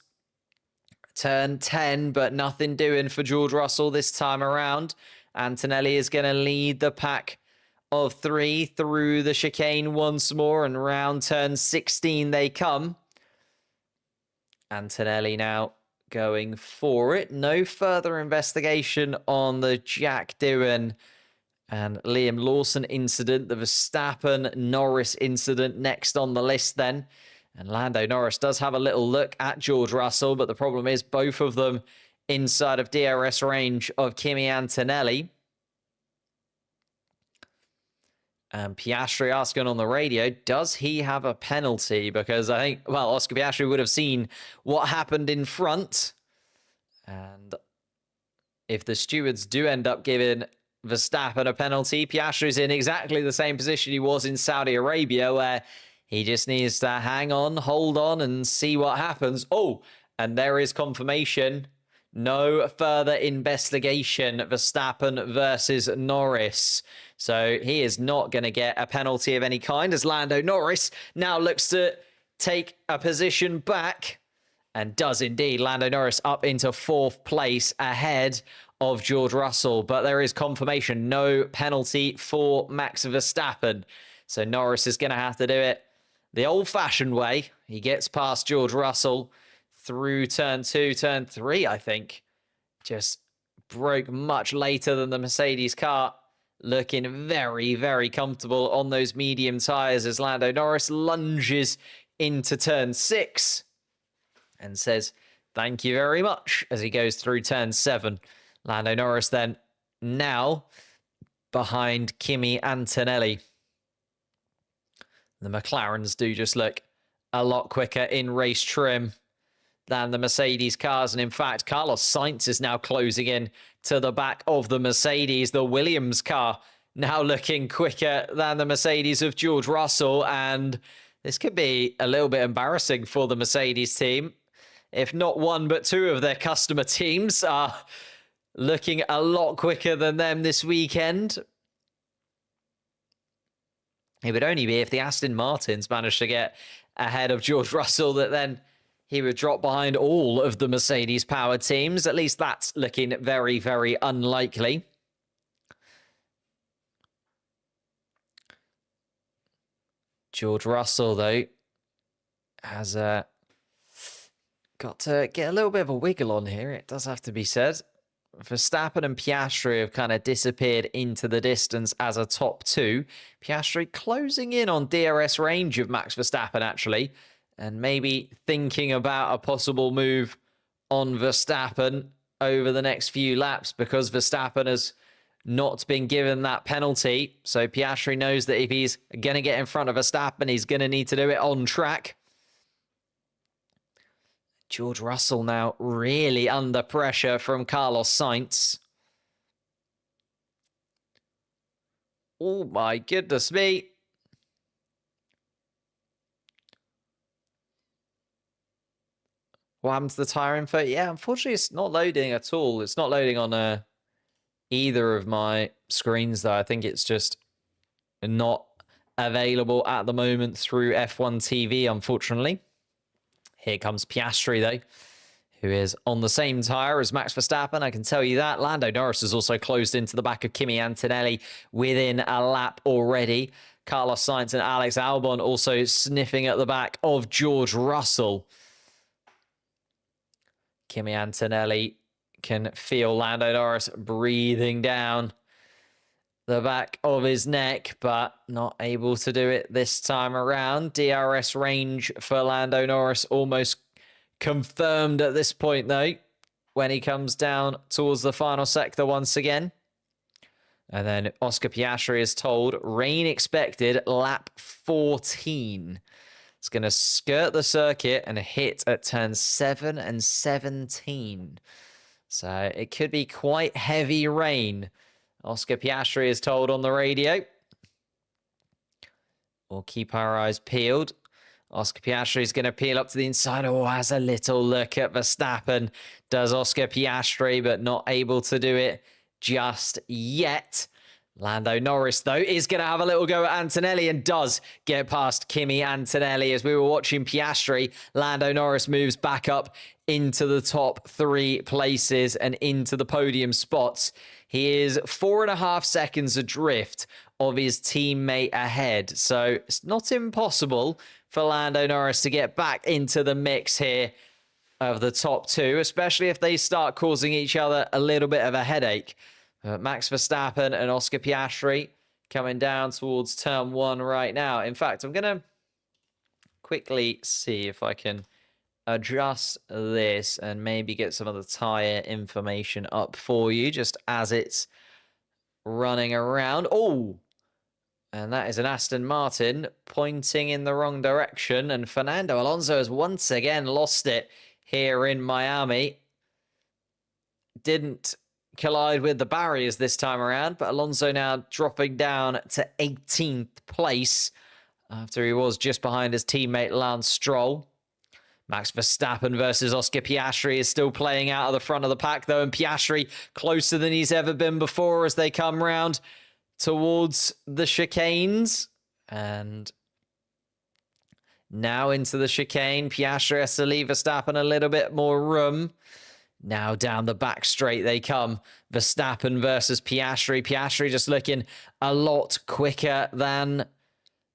turn 10, but nothing doing for George Russell this time around. Antonelli is going to lead the pack of 3 through the chicane once more, and round turn 16 they come. Antonelli now going for it. No further investigation on the Jack Doohan and Liam Lawson incident. The Verstappen-Norris incident next on the list then. And Lando Norris does have a little look at George Russell, but the problem is both of them inside of DRS range of Kimi Antonelli. And Piastri asking on the radio, does he have a penalty? Because I think, well, Oscar Piastri would have seen what happened in front. And if the stewards do end up giving Verstappen a penalty, Piastri's in exactly the same position he was in Saudi Arabia, where he just needs to hang on, hold on, and see what happens. Oh, and there is confirmation. No further investigation. Verstappen versus Norris. So he is not going to get a penalty of any kind, as Lando Norris now looks to take a position back, and does indeed. Lando Norris up into 4th place ahead of George Russell. But there is confirmation. No penalty for Max Verstappen. So Norris is going to have to do it the old-fashioned way. He gets past George Russell through turn 2, turn 3, I think. Just broke much later than the Mercedes car. Looking very, very comfortable on those medium tyres as Lando Norris lunges into turn 6 and says, thank you very much, as he goes through turn 7. Lando Norris then now behind Kimi Antonelli. The McLarens do just look a lot quicker in race trim than the Mercedes cars. And in fact, Carlos Sainz is now closing in to the back of the Mercedes. The Williams car now looking quicker than the Mercedes of George Russell. And this could be a little bit embarrassing for the Mercedes team. If not one, but 2 of their customer teams are looking a lot quicker than them this weekend. It would only be if the Aston Martins managed to get ahead of George Russell that then he would drop behind all of the Mercedes-powered teams. At least that's looking very, very unlikely. George Russell, though, has got to get a little bit of a wiggle on here. It does have to be said. Verstappen and Piastri have kind of disappeared into the distance as a top 2. Piastri closing in on DRS range of Max Verstappen, actually, and maybe thinking about a possible move on Verstappen over the next few laps because Verstappen has not been given that penalty. So Piastri knows that if he's going to get in front of Verstappen, he's going to need to do it on track. George Russell now really under pressure from Carlos Sainz. Oh my goodness me. What happened to the tyre info? Yeah, unfortunately, it's not loading at all. It's not loading on either of my screens, though. I think it's just not available at the moment through F1 TV, unfortunately. Here comes Piastri, though, who is on the same tyre as Max Verstappen. I can tell you that. Lando Norris has also closed into the back of Kimi Antonelli within a lap already. Carlos Sainz and Alex Albon also sniffing at the back of George Russell. Kimi Antonelli can feel Lando Norris breathing down the back of his neck, but not able to do it this time around. DRS range for Lando Norris almost confirmed at this point, though, when he comes down towards the final sector once again. And then Oscar Piastri is told, rain expected, lap 14. It's going to skirt the circuit and hit at turns 7 and 17. So it could be quite heavy rain. Oscar Piastri is told on the radio. We'll keep our eyes peeled. Oscar Piastri is going to peel up to the inside. Oh, has a little look at Verstappen. Does Oscar Piastri, but not able to do it just yet. Lando Norris, though, is going to have a little go at Antonelli and does get past Kimi Antonelli. As we were watching Piastri, Lando Norris moves back up into the top 3 places and into the podium spots. He is 4.5 seconds adrift of his teammate ahead. So it's not impossible for Lando Norris to get back into the mix here of the top 2, especially if they start causing each other a little bit of a headache. Max Verstappen and Oscar Piastri coming down towards turn 1 right now. In fact, I'm going to quickly see if I can adjust this and maybe get some of the tyre information up for you just as it's running around. Oh, and that is an Aston Martin pointing in the wrong direction. And Fernando Alonso has once again lost it here in Miami. Didn't collide with the barriers this time around, but Alonso now dropping down to 18th place after he was just behind his teammate Lance Stroll. Max Verstappen versus Oscar Piastri is still playing out of the front of the pack, though, and Piastri closer than he's ever been before as they come round towards the chicanes. And now into the chicane, Piastri has to leave Verstappen a little bit more room. Now down the back straight they come. Verstappen versus Piastri. Piastri just looking a lot quicker than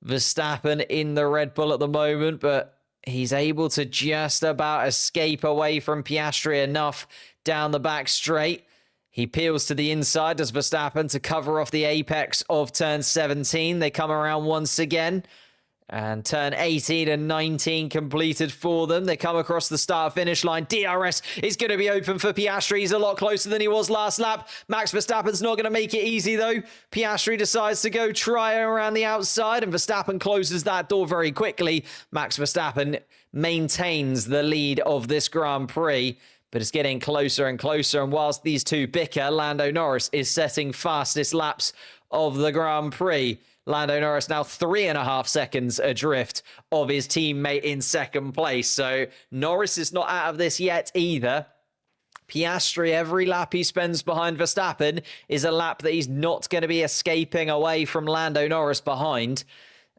Verstappen in the Red Bull at the moment, but he's able to just about escape away from Piastri enough down the back straight. He peels to the inside, does Verstappen, to cover off the apex of turn 17. They come around once again. And turn 18 and 19 completed for them. They come across the start-finish line. DRS is going to be open for Piastri. He's a lot closer than he was last lap. Max Verstappen's not going to make it easy, though. Piastri decides to go try around the outside, and Verstappen closes that door very quickly. Max Verstappen maintains the lead of this Grand Prix, but it's getting closer and closer. And whilst these two bicker, Lando Norris is setting fastest laps of the Grand Prix. Lando Norris now 3.5 seconds adrift of his teammate in second place. So Norris is not out of this yet either. Piastri, every lap he spends behind Verstappen is a lap that he's not going to be escaping away from Lando Norris behind.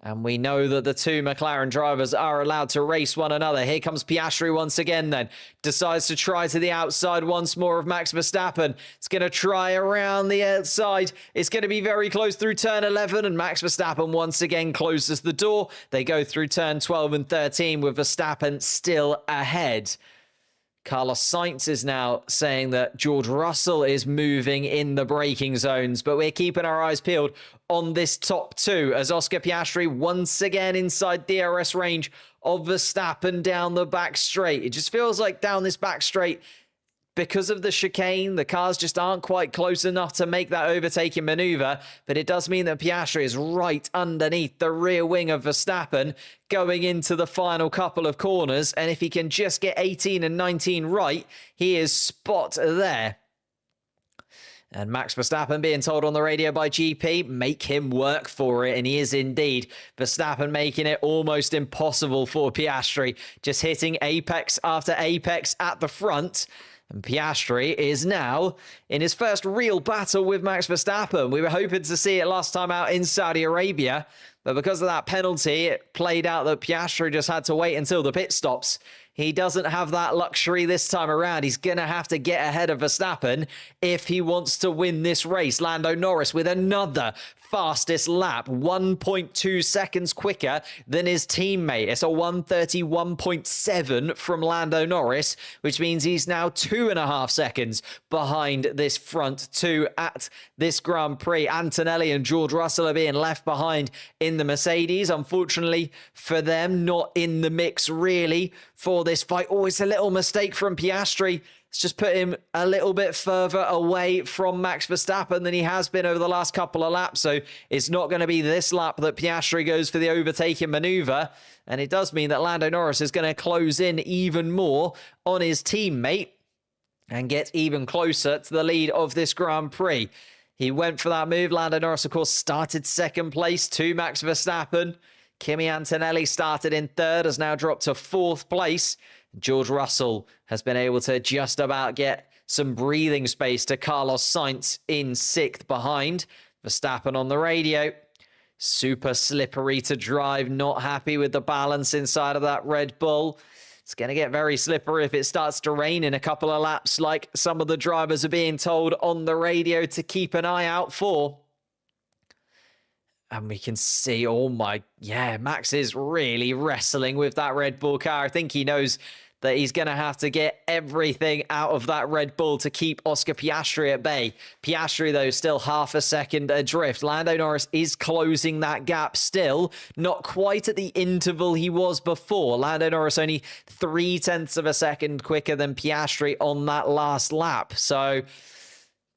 And we know that the two McLaren drivers are allowed to race one another. Here comes Piastri once again then. Decides to try to the outside once more of Max Verstappen. It's going to try around the outside. It's going to be very close through turn 11. And Max Verstappen once again closes the door. They go through turn 12 and 13 with Verstappen still ahead. Carlos Sainz is now saying that George Russell is moving in the braking zones, but we're keeping our eyes peeled on this top 2 as Oscar Piastri once again inside DRS range of Verstappen down the back straight. It just feels like down this back straight, because of the chicane, the cars just aren't quite close enough to make that overtaking maneuver, but it does mean that Piastri is right underneath the rear wing of Verstappen going into the final couple of corners, and if he can just get 18 and 19 right, he is spot there. And Max Verstappen being told on the radio by GP, make him work for it, and he is indeed. Verstappen making it almost impossible for Piastri, just hitting apex after apex at the front. And Piastri is now in his first real battle with Max Verstappen. We were hoping to see it last time out in Saudi Arabia, but because of that penalty, it played out that Piastri just had to wait until the pit stops. He doesn't have that luxury this time around. He's going to have to get ahead of Verstappen if he wants to win this race. Lando Norris with another fastest lap, 1.2 seconds quicker than his teammate. It's a 1:31.7 from Lando Norris, which means he's now 2.5 seconds behind this front two at this Grand Prix. Antonelli and George Russell are being left behind in the Mercedes. Unfortunately for them, not in the mix really for this fight. Oh, it's a little mistake from Piastri. It's just put him a little bit further away from Max Verstappen than he has been over the last couple of laps. So it's not going to be this lap that Piastri goes for the overtaking maneuver. And it does mean that Lando Norris is going to close in even more on his teammate and get even closer to the lead of this Grand Prix. He went for that move. Lando Norris, of course, started second place to Max Verstappen. Kimi Antonelli started in third, has now dropped to fourth place. George Russell has been able to just about get some breathing space to Carlos Sainz in sixth behind. Verstappen on the radio. Super slippery to drive, not happy with the balance inside of that Red Bull. It's going to get very slippery if it starts to rain in a couple of laps, like some of the drivers are being told on the radio to keep an eye out for. And we can see, Max is really wrestling with that Red Bull car. I think he knows that he's going to have to get everything out of that Red Bull to keep Oscar Piastri at bay. Piastri, though, still half a second adrift. Lando Norris is closing that gap still, not quite at the interval he was before. Lando Norris only 0.3 of a second quicker than Piastri on that last lap. So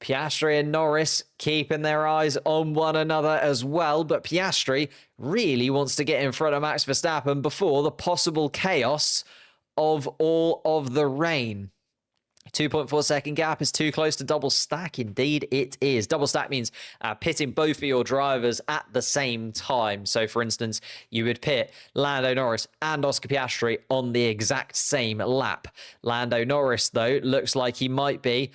Piastri and Norris keeping their eyes on one another as well, but Piastri really wants to get in front of Max Verstappen before the possible chaos of all of the rain. 2.4 second gap is too close to double stack. Indeed, it is. Double stack means pitting both of your drivers at the same time. So, for instance, you would pit Lando Norris and Oscar Piastri on the exact same lap. Lando Norris, though, looks like he might be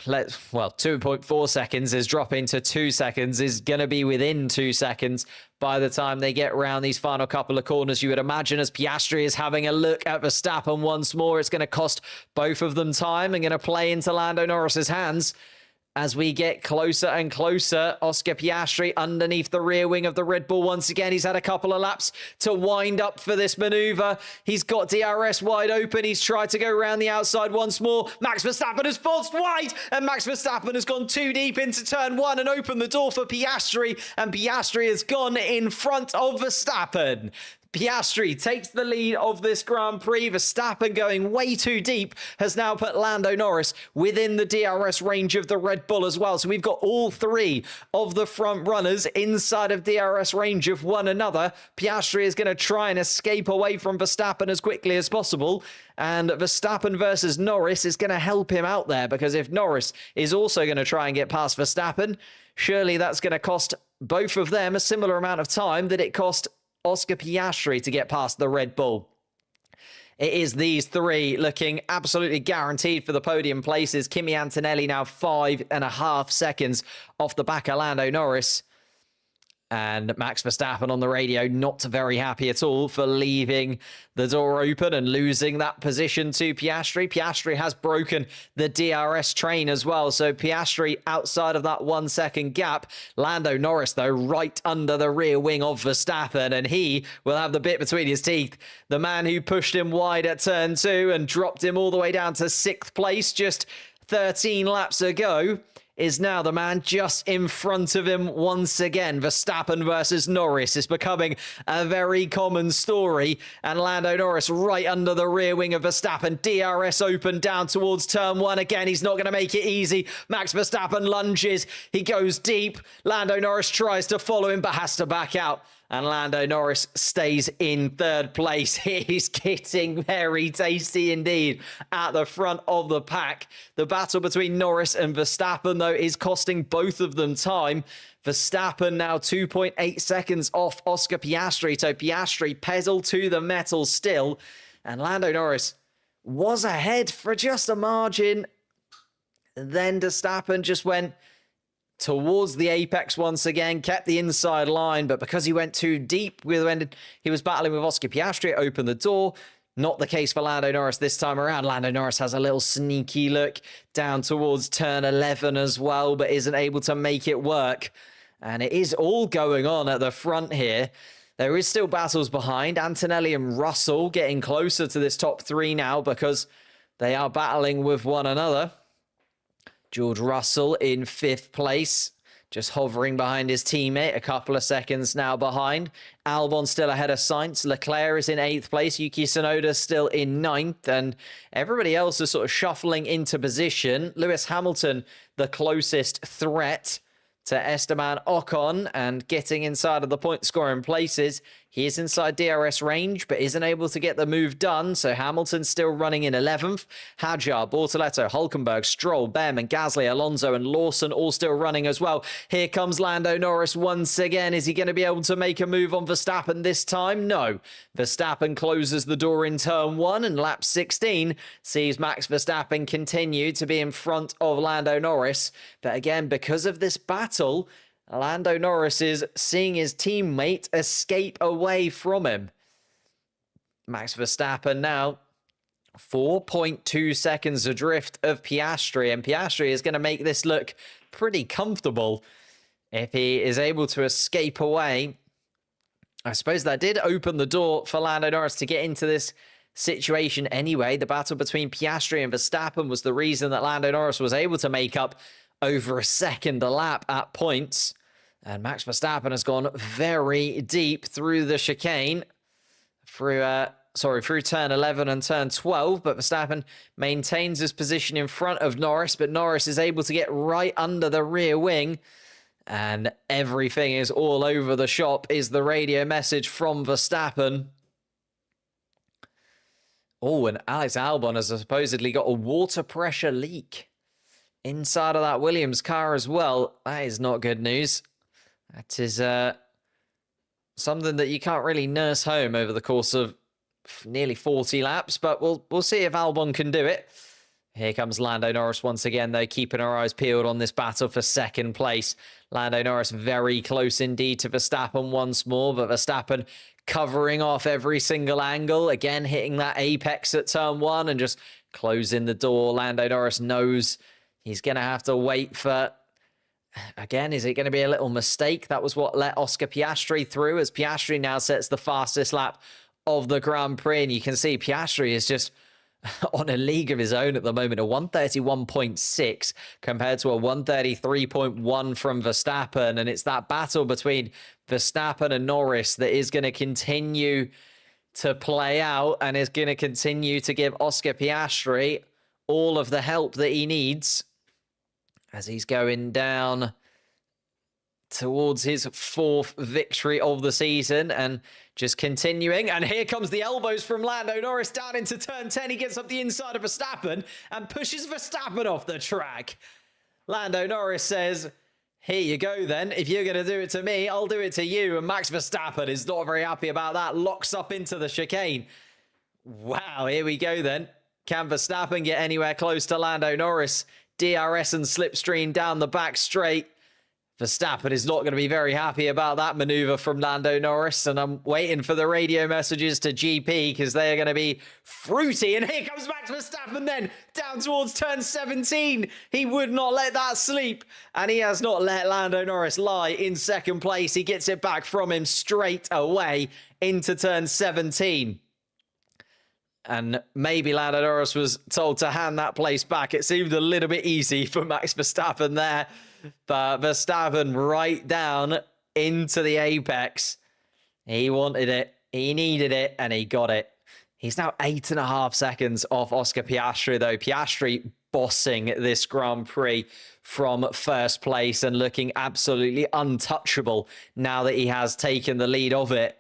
2.4 seconds is dropping to 2 seconds, is going to be within 2 seconds by the time they get around these final couple of corners. You would imagine as Piastri is having a look at Verstappen once more, it's going to cost both of them time and going to play into Lando Norris's hands. As we get closer and closer, Oscar Piastri underneath the rear wing of the Red Bull once again. He's had a couple of laps to wind up for this maneuver. He's got DRS wide open. He's tried to go around the outside once more. Max Verstappen has forced wide, and Max Verstappen has gone too deep into turn one and opened the door for Piastri, and Piastri has gone in front of Verstappen. Piastri takes the lead of this Grand Prix. Verstappen going way too deep has now put Lando Norris within the DRS range of the Red Bull as well. So we've got all three of the front runners inside of DRS range of one another. Piastri is going to try and escape away from Verstappen as quickly as possible. And Verstappen versus Norris is going to help him out there, because if Norris is also going to try and get past Verstappen, surely that's going to cost both of them a similar amount of time that it cost Oscar Piastri to get past the Red Bull. It is these three looking absolutely guaranteed for the podium places. Kimi Antonelli now 5.5 seconds off the back of Lando Norris. And Max Verstappen on the radio, not very happy at all for leaving the door open and losing that position to Piastri. Piastri has broken the DRS train as well. So Piastri outside of that 1 second gap. Lando Norris, though, right under the rear wing of Verstappen. And he will have the bit between his teeth. The man who pushed him wide at turn 2 and dropped him all the way down to 6th place just 13 laps ago is now the man just in front of him once again. Verstappen versus Norris is becoming a very common story, and Lando Norris right under the rear wing of Verstappen. DRS open down towards turn 1. Again, he's not going to make it easy. Max Verstappen lunges. He goes deep. Lando Norris tries to follow him, but has to back out. And Lando Norris stays in third place. He's getting very tasty indeed at the front of the pack. The battle between Norris and Verstappen, though, is costing both of them time. Verstappen now 2.8 seconds off Oscar Piastri. So Piastri pedal to the metal still. And Lando Norris was ahead for just a margin. Then Verstappen just went towards the apex once again, kept the inside line, but because he went too deep when he was battling with Oscar Piastri, it opened the door. Not the case for Lando Norris this time around. Lando Norris has a little sneaky look down towards turn 11 as well, but isn't able to make it work. And it is all going on at the front here. There is still battles behind. Antonelli and Russell getting closer to this top 3 now because they are battling with one another. George Russell in 5th place, just hovering behind his teammate, a couple of seconds now behind. Albon still ahead of Sainz. Leclerc is in 8th place. Yuki Tsunoda still in 9th, and everybody else is sort of shuffling into position. Lewis Hamilton, the closest threat to Esteban Ocon, and getting inside of the point scoring places. He is inside DRS range, but isn't able to get the move done. So Hamilton's still running in 11th. Hadjar, Bortoletto, Hulkenberg, Stroll, Behrman, Gasly, Alonso, and Lawson all still running as well. Here comes Lando Norris once again. Is he going to be able to make a move on Verstappen this time? No. Verstappen closes the door in turn 1, and lap 16 sees Max Verstappen continue to be in front of Lando Norris. But again, because of this battle, Lando Norris is seeing his teammate escape away from him. Max Verstappen now 4.2 seconds adrift of Piastri, and Piastri is going to make this look pretty comfortable if he is able to escape away. I suppose that did open the door for Lando Norris to get into this situation anyway. The battle between Piastri and Verstappen was the reason that Lando Norris was able to make up over a second a lap at points. And Max Verstappen has gone very deep through the chicane, through turn 11 and turn 12, but Verstappen maintains his position in front of Norris, but Norris is able to get right under the rear wing, and everything is all over the shop, is the radio message from Verstappen. Oh, and Alex Albon has supposedly got a water pressure leak inside of that Williams car as well. That is not good news. That is something that you can't really nurse home over the course of nearly 40 laps, but we'll see if Albon can do it. Here comes Lando Norris once again, though, keeping our eyes peeled on this battle for second place. Lando Norris very close indeed to Verstappen once more, but Verstappen covering off every single angle, again hitting that apex at turn 1 and just closing the door. Lando Norris knows he's going to have to wait for... Again, is it going to be a little mistake? That was what let Oscar Piastri through, as Piastri now sets the fastest lap of the Grand Prix. And you can see Piastri is just on a league of his own at the moment, a 131.6 compared to a 133.1 from Verstappen. And it's that battle between Verstappen and Norris that is going to continue to play out and is going to continue to give Oscar Piastri all of the help that he needs as he's going down towards his 4th victory of the season and just continuing. And here comes the elbows from Lando Norris down into turn 10. He gets up the inside of Verstappen and pushes Verstappen off the track. Lando Norris says, here you go then. If you're going to do it to me, I'll do it to you. And Max Verstappen is not very happy about that. Locks up into the chicane. Wow, here we go then. Can Verstappen get anywhere close to Lando Norris? DRS and slipstream down the back straight. Verstappen is not going to be very happy about that maneuver from Lando Norris, and I'm waiting for the radio messages to GP because they are going to be fruity. And here comes Max Verstappen then, down towards turn 17. He would not let that sleep, and he has not let Lando Norris lie in second place. He gets it back from him straight away into turn 17. And maybe Lando Norris was told to hand that place back. It seemed a little bit easy for Max Verstappen there. But Verstappen right down into the apex. He wanted it, he needed it, and he got it. He's now 8.5 seconds off Oscar Piastri, though. Piastri bossing this Grand Prix from first place and looking absolutely untouchable now that he has taken the lead of it.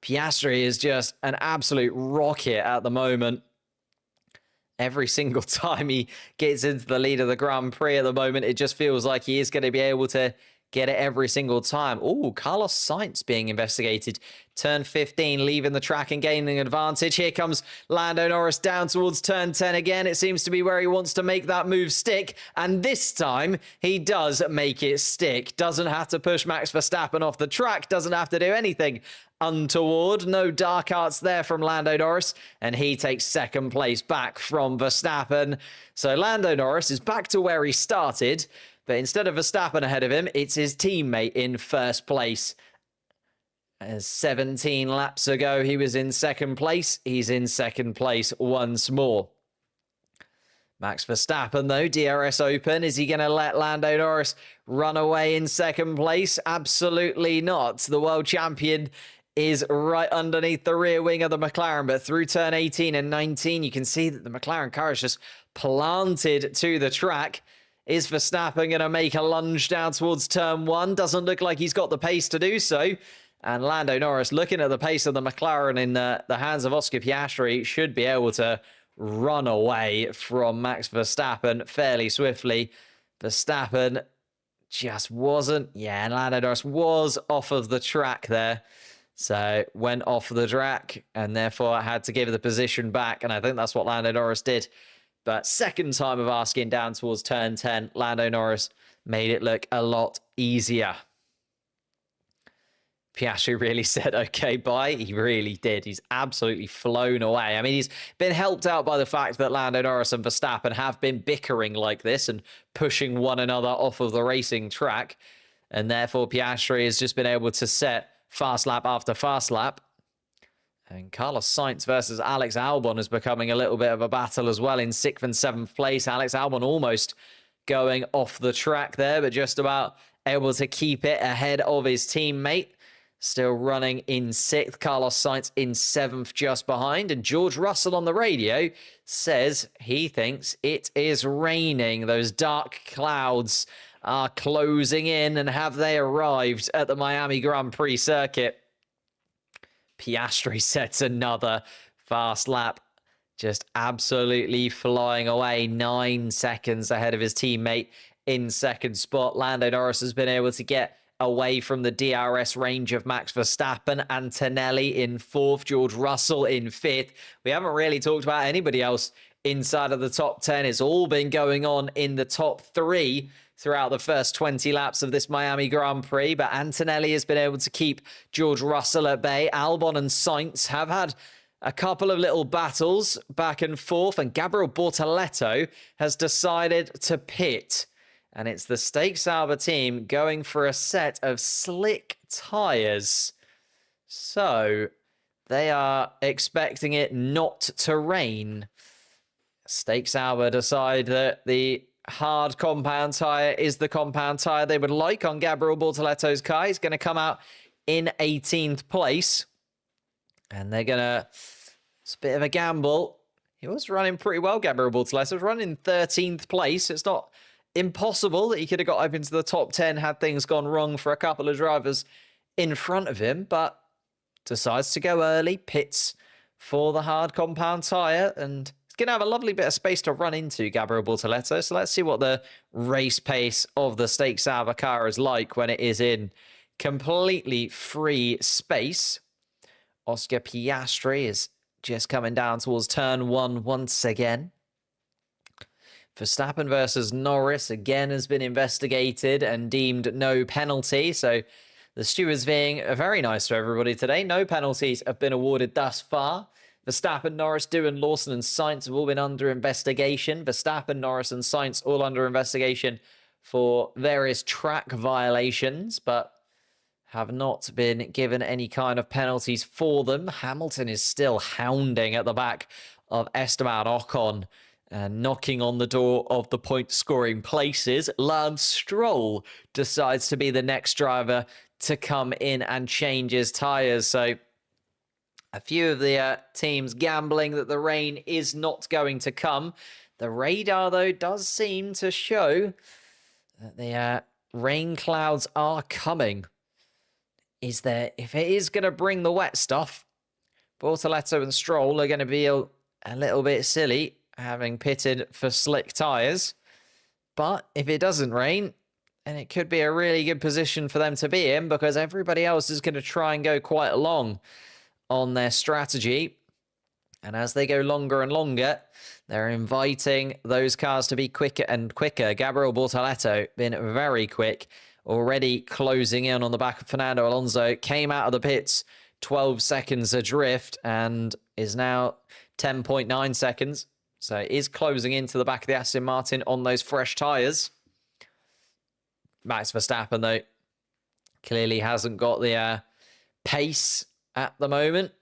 Piastri is just an absolute rocket at the moment. Every single time he gets into the lead of the Grand Prix at the moment, it just feels like he is going to be able to get it every single time. Oh, Carlos Sainz being investigated. Turn 15, leaving the track and gaining advantage. Here comes Lando Norris down towards turn 10 again. It seems to be where he wants to make that move stick. And this time, he does make it stick. Doesn't have to push Max Verstappen off the track. Doesn't have to do anything untoward. No dark arts there from Lando Norris. And he takes second place back from Verstappen. So Lando Norris is back to where he started. But instead of Verstappen ahead of him, it's his teammate in first place. As 17 laps ago, he was in second place. He's in second place once more. Max Verstappen, though, DRS open. Is he going to let Lando Norris run away in second place? Absolutely not. The world champion is right underneath the rear wing of the McLaren. But through turn 18 and 19, you can see that the McLaren car is just planted to the track. Is Verstappen going to make a lunge down towards turn 1? Doesn't look like he's got the pace to do so. And Lando Norris, looking at the pace of the McLaren in the hands of Oscar Piastri, should be able to run away from Max Verstappen fairly swiftly. Verstappen just wasn't. Yeah, and Lando Norris was off of the track there. So went off the track and therefore had to give the position back. And I think that's what Lando Norris did. But second time of asking down towards turn 10, Lando Norris made it look a lot easier. Piastri really said, okay, bye. He really did. He's absolutely flown away. I mean, he's been helped out by the fact that Lando Norris and Verstappen have been bickering like this and pushing one another off of the racing track. And therefore, Piastri has just been able to set fast lap after fast lap. And Carlos Sainz versus Alex Albon is becoming a little bit of a battle as well in 6th and 7th place. Alex Albon almost going off the track there, but just about able to keep it ahead of his teammate. Still running in 6th. Carlos Sainz in 7th just behind. And George Russell on the radio says he thinks it is raining. Those dark clouds are closing in, and have they arrived at the Miami Grand Prix circuit? Piastri sets another fast lap, just absolutely flying away, 9 seconds ahead of his teammate in second spot. Lando Norris has been able to get away from the DRS range of Max Verstappen. Antonelli in 4th, George Russell in 5th. We haven't really talked about anybody else inside of the top 10. It's all been going on in the top 3 throughout the first 20 laps of this Miami Grand Prix, but Antonelli has been able to keep George Russell at bay. Albon and Sainz have had a couple of little battles back and forth, and Gabriel Bortoleto has decided to pit. And it's the Stake Sauber team going for a set of slick tyres. So they are expecting it not to rain. Stake Sauber decide that the hard compound tyre is the compound tyre they would like on Gabriel Bortoleto's car. He's going to come out in 18th place. And they're going to... It's a bit of a gamble. He was running pretty well, Gabriel Bortoleto. He was running in 13th place. It's not impossible that he could have got up into the top 10 had things gone wrong for a couple of drivers in front of him. But decides to go early, pits for the hard compound tyre, and going to have a lovely bit of space to run into, Gabriel Bortoleto. So let's see what the race pace of the Stake Sauber car is like when it is in completely free space. Oscar Piastri is just coming down towards turn 1 once again. Verstappen versus Norris again has been investigated and deemed no penalty. So the stewards being very nice to everybody today. No penalties have been awarded thus far. Verstappen, Norris, Doohan, Lawson and Sainz have all been under investigation. Verstappen, Norris and Sainz all under investigation for various track violations, but have not been given any kind of penalties for them. Hamilton is still hounding at the back of Esteban Ocon. Knocking on the door of the point-scoring places, Lance Stroll decides to be the next driver to come in and change his tyres. So a few of the teams gambling that the rain is not going to come. The radar, though, does seem to show that the rain clouds are coming. If it is going to bring the wet stuff, Bortoleto and Stroll are going to be a little bit silly, having pitted for slick tyres. But if it doesn't rain, then it could be a really good position for them to be in, because everybody else is going to try and go quite long on their strategy. And as they go longer and longer, they're inviting those cars to be quicker and quicker. Gabriel Bortoleto been very quick, already closing in on the back of Fernando Alonso. Came out of the pits 12 seconds adrift and is now 10.9 seconds. So it is closing into the back of the Aston Martin on those fresh tyres. Max Verstappen, though, clearly hasn't got the pace at the moment.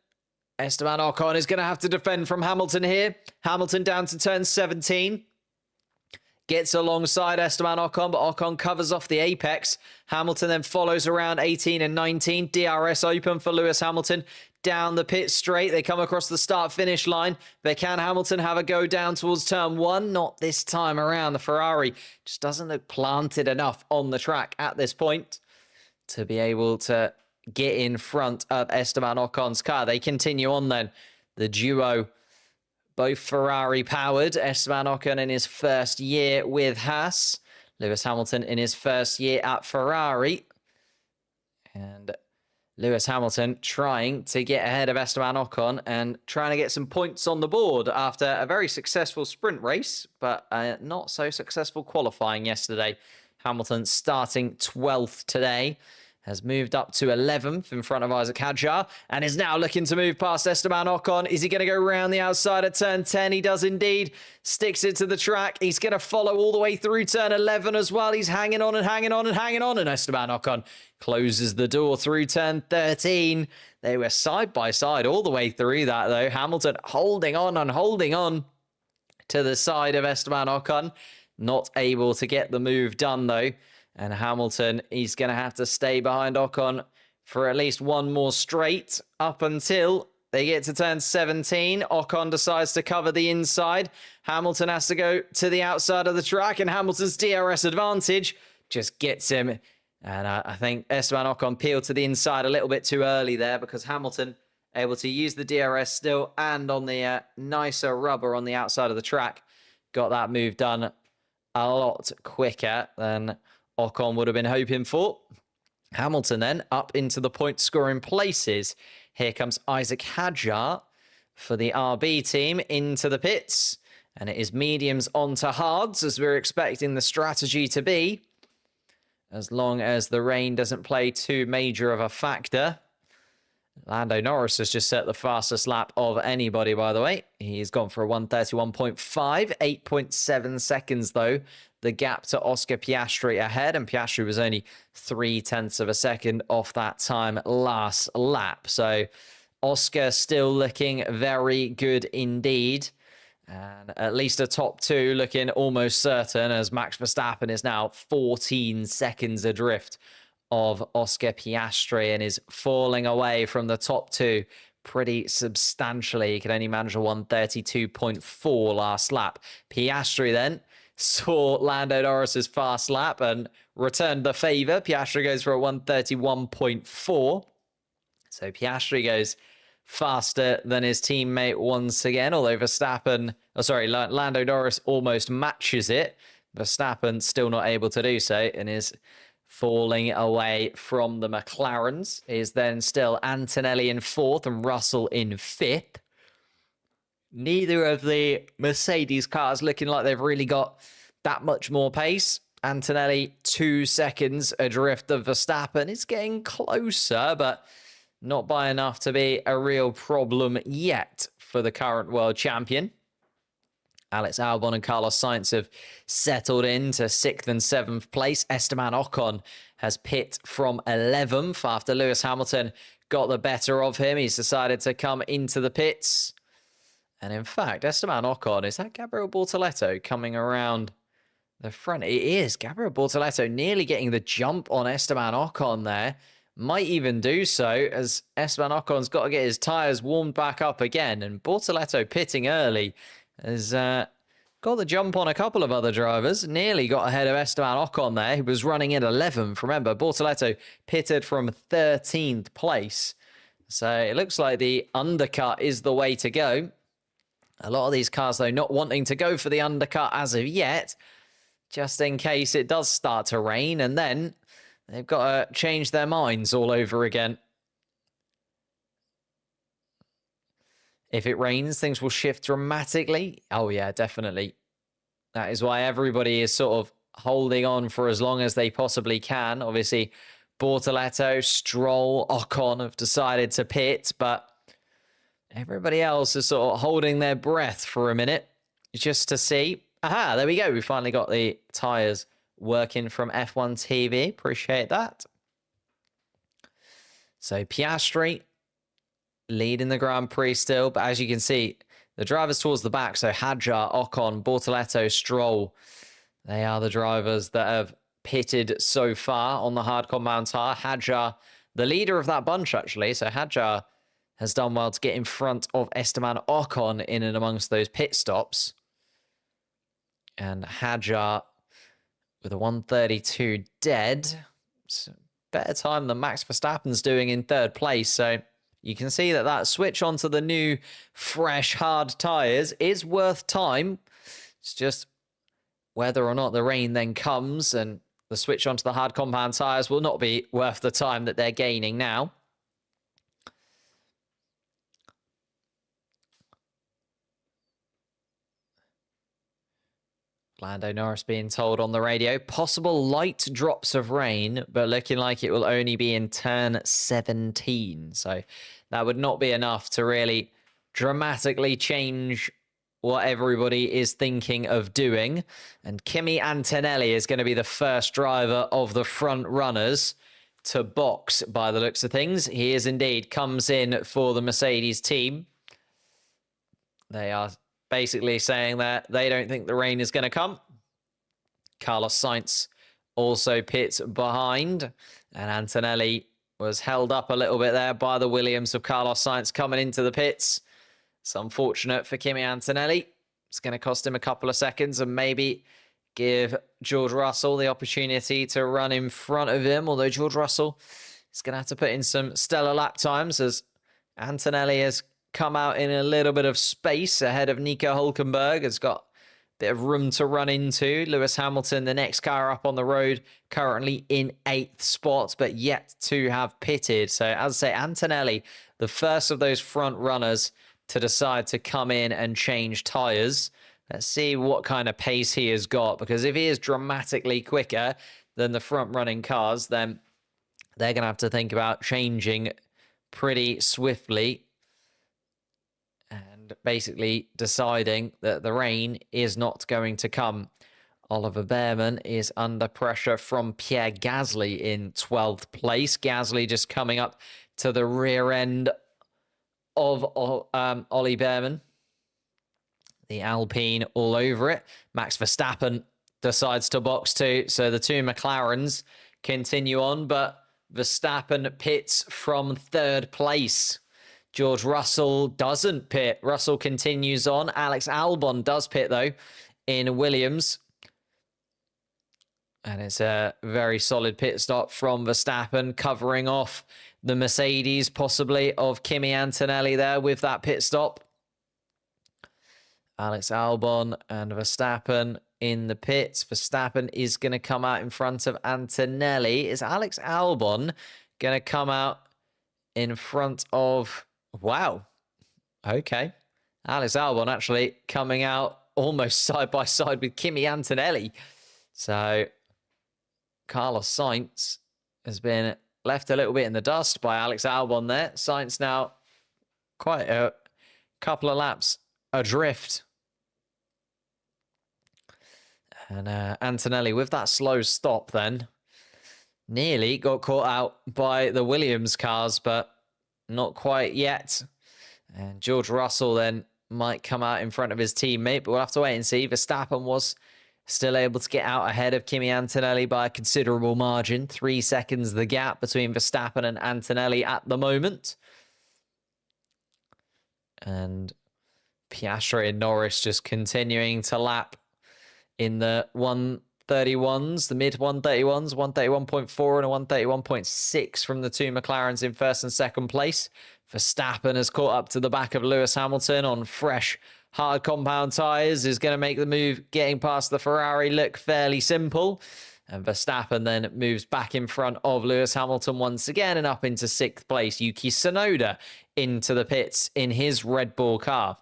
Esteban Ocon is going to have to defend from Hamilton here. Hamilton down to turn 17. Gets alongside Esteban Ocon, but Ocon covers off the apex. Hamilton then follows around 18 and 19. DRS open for Lewis Hamilton. Down the pit straight. They come across the start-finish line. But can Hamilton have a go down towards turn 1? Not this time around. The Ferrari just doesn't look planted enough on the track at this point to be able to get in front of Esteban Ocon's car. They continue on then. The duo, both Ferrari-powered. Esteban Ocon in his first year with Haas. Lewis Hamilton in his first year at Ferrari. And Lewis Hamilton trying to get ahead of Esteban Ocon and trying to get some points on the board after a very successful sprint race, but not so successful qualifying yesterday. Hamilton starting 12th today, has moved up to 11th in front of Isaac Hadjar and is now looking to move past Esteban Ocon. Is he going to go around the outside of turn 10? He does indeed. Sticks it to the track. He's going to follow all the way through turn 11 as well. He's hanging on and hanging on and hanging on. And Esteban Ocon closes the door through turn 13. They were side by side all the way through that, though. Hamilton holding on and holding on to the side of Esteban Ocon. Not able to get the move done, though. And Hamilton, he's going to have to stay behind Ocon for at least one more straight up until they get to turn 17. Ocon decides to cover the inside. Hamilton has to go to the outside of the track, and Hamilton's DRS advantage just gets him. And I think Esteban Ocon peeled to the inside a little bit too early there, because Hamilton able to use the DRS still and on the nicer rubber on the outside of the track. Got that move done a lot quicker than Ocon would have been hoping for. Hamilton then up into the point scoring places. Here comes Isaac Hadjar for the RB team into the pits. And it is mediums onto hards, as we're expecting the strategy to be, as long as the rain doesn't play too major of a factor. Lando Norris has just set the fastest lap of anybody, by the way. He's gone for a 1:31.5, 8.7 seconds, though. The gap to Oscar Piastri ahead, and Piastri was only 0.3 of a second off that time last lap. So Oscar still looking very good indeed. And at least a top two looking almost certain, as Max Verstappen is now 14 seconds adrift of Oscar Piastri and is falling away from the top two pretty substantially. He could only manage a 1:32.4 last lap. Piastri then saw Lando Norris's fast lap and returned the favour. Piastri goes for a 1:31.4. So Piastri goes faster than his teammate once again, although Lando Norris almost matches it. Verstappen still not able to do so and is falling away from the McLarens. Is then still Antonelli in 4th and Russell in 5th. Neither of the Mercedes cars looking like they've really got that much more pace. Antonelli 2 seconds adrift of Verstappen. It's getting closer, but not by enough to be a real problem yet for the current world champion. Alex Albon and Carlos Sainz have settled into 6th and 7th place. Esteban Ocon has pit from 11th after Lewis Hamilton got the better of him. He's decided to come into the pits. And in fact, Esteban Ocon, is that Gabriel Bortoleto coming around the front? It is. Gabriel Bortoleto nearly getting the jump on Esteban Ocon there. Might even do so, as Esteban Ocon's got to get his tyres warmed back up again. And Bortoleto pitting early has got the jump on a couple of other drivers. Nearly got ahead of Esteban Ocon there, who was running in 11th. Remember, Bortoleto pitted from 13th place. So it looks like the undercut is the way to go. A lot of these cars, though, not wanting to go for the undercut as of yet, just in case it does start to rain, and then they've got to change their minds all over again. If it rains, things will shift dramatically. Oh, yeah, definitely. That is why everybody is sort of holding on for as long as they possibly can. Obviously, Bortoleto, Stroll, Ocon have decided to pit, but everybody else is sort of holding their breath for a minute just to see. Aha, there we go. We finally got the tyres working from F1 TV. Appreciate that. So Piastri leading the Grand Prix still, but as you can see, the drivers towards the back, so Hadjar, Ocon, Bortoleto, Stroll, they are the drivers that have pitted so far on the hard compound tyre. Hadjar, the leader of that bunch, actually. So Hadjar has done well to get in front of Esteban Ocon in and amongst those pit stops. And Hadjar with a 1:32 dead. It's a better time than Max Verstappen's doing in third place. So you can see that that switch onto the new, fresh, hard tyres is worth time. It's just whether or not the rain then comes and the switch onto the hard compound tyres will not be worth the time that they're gaining now. Lando Norris being told on the radio, possible light drops of rain, but looking like it will only be in turn 17. So that would not be enough to really dramatically change what everybody is thinking of doing. And Kimi Antonelli is going to be the first driver of the front runners to box by the looks of things. He is indeed, comes in for the Mercedes team. They are basically saying that they don't think the rain is going to come. Carlos Sainz also pits behind, and Antonelli was held up a little bit there by the Williams of Carlos Sainz coming into the pits. It's unfortunate for Kimi Antonelli. It's going to cost him a couple of seconds and maybe give George Russell the opportunity to run in front of him, although George Russell is going to have to put in some stellar lap times as Antonelli has come out in a little bit of space ahead of Nico Hulkenberg. Has got a bit of room to run into. Lewis Hamilton, the next car up on the road, currently in 8th spot, but yet to have pitted. So as I say, Antonelli, the first of those front runners to decide to come in and change tyres. Let's see what kind of pace he has got, because if he is dramatically quicker than the front running cars, then they're going to have to think about changing pretty swiftly and basically deciding that the rain is not going to come. Oliver Behrman is under pressure from Pierre Gasly in 12th place. Gasly just coming up to the rear end of Ollie Behrman. The Alpine all over it. Max Verstappen decides to box too. So the two McLarens continue on, but Verstappen pits from 3rd place. George Russell doesn't pit. Russell continues on. Alex Albon does pit, though, in Williams. And it's a very solid pit stop from Verstappen, covering off the Mercedes, possibly, of Kimi Antonelli there with that pit stop. Alex Albon and Verstappen in the pits. Verstappen is going to come out in front of Antonelli. Is Alex Albon going to come out in front of... Wow. Okay. Alex Albon actually coming out almost side by side with Kimi Antonelli. So Carlos Sainz has been left a little bit in the dust by Alex Albon there. Sainz now quite a couple of laps adrift. And Antonelli with that slow stop then nearly got caught out by the Williams cars, but not quite yet. And George Russell then might come out in front of his teammate, but we'll have to wait and see. Verstappen was still able to get out ahead of Kimi Antonelli by a considerable margin. 3 seconds the gap between Verstappen and Antonelli at the moment. And Piastri and Norris just continuing to lap in the 131s, the mid 131s, 131.4 and a 131.6 from the two McLarens in first and second place. Verstappen has caught up to the back of Lewis Hamilton on fresh, hard compound tyres, is going to make the move getting past the Ferrari look fairly simple. And Verstappen then moves back in front of Lewis Hamilton once again and up into 6th place. Yuki Tsunoda into the pits in his Red Bull car.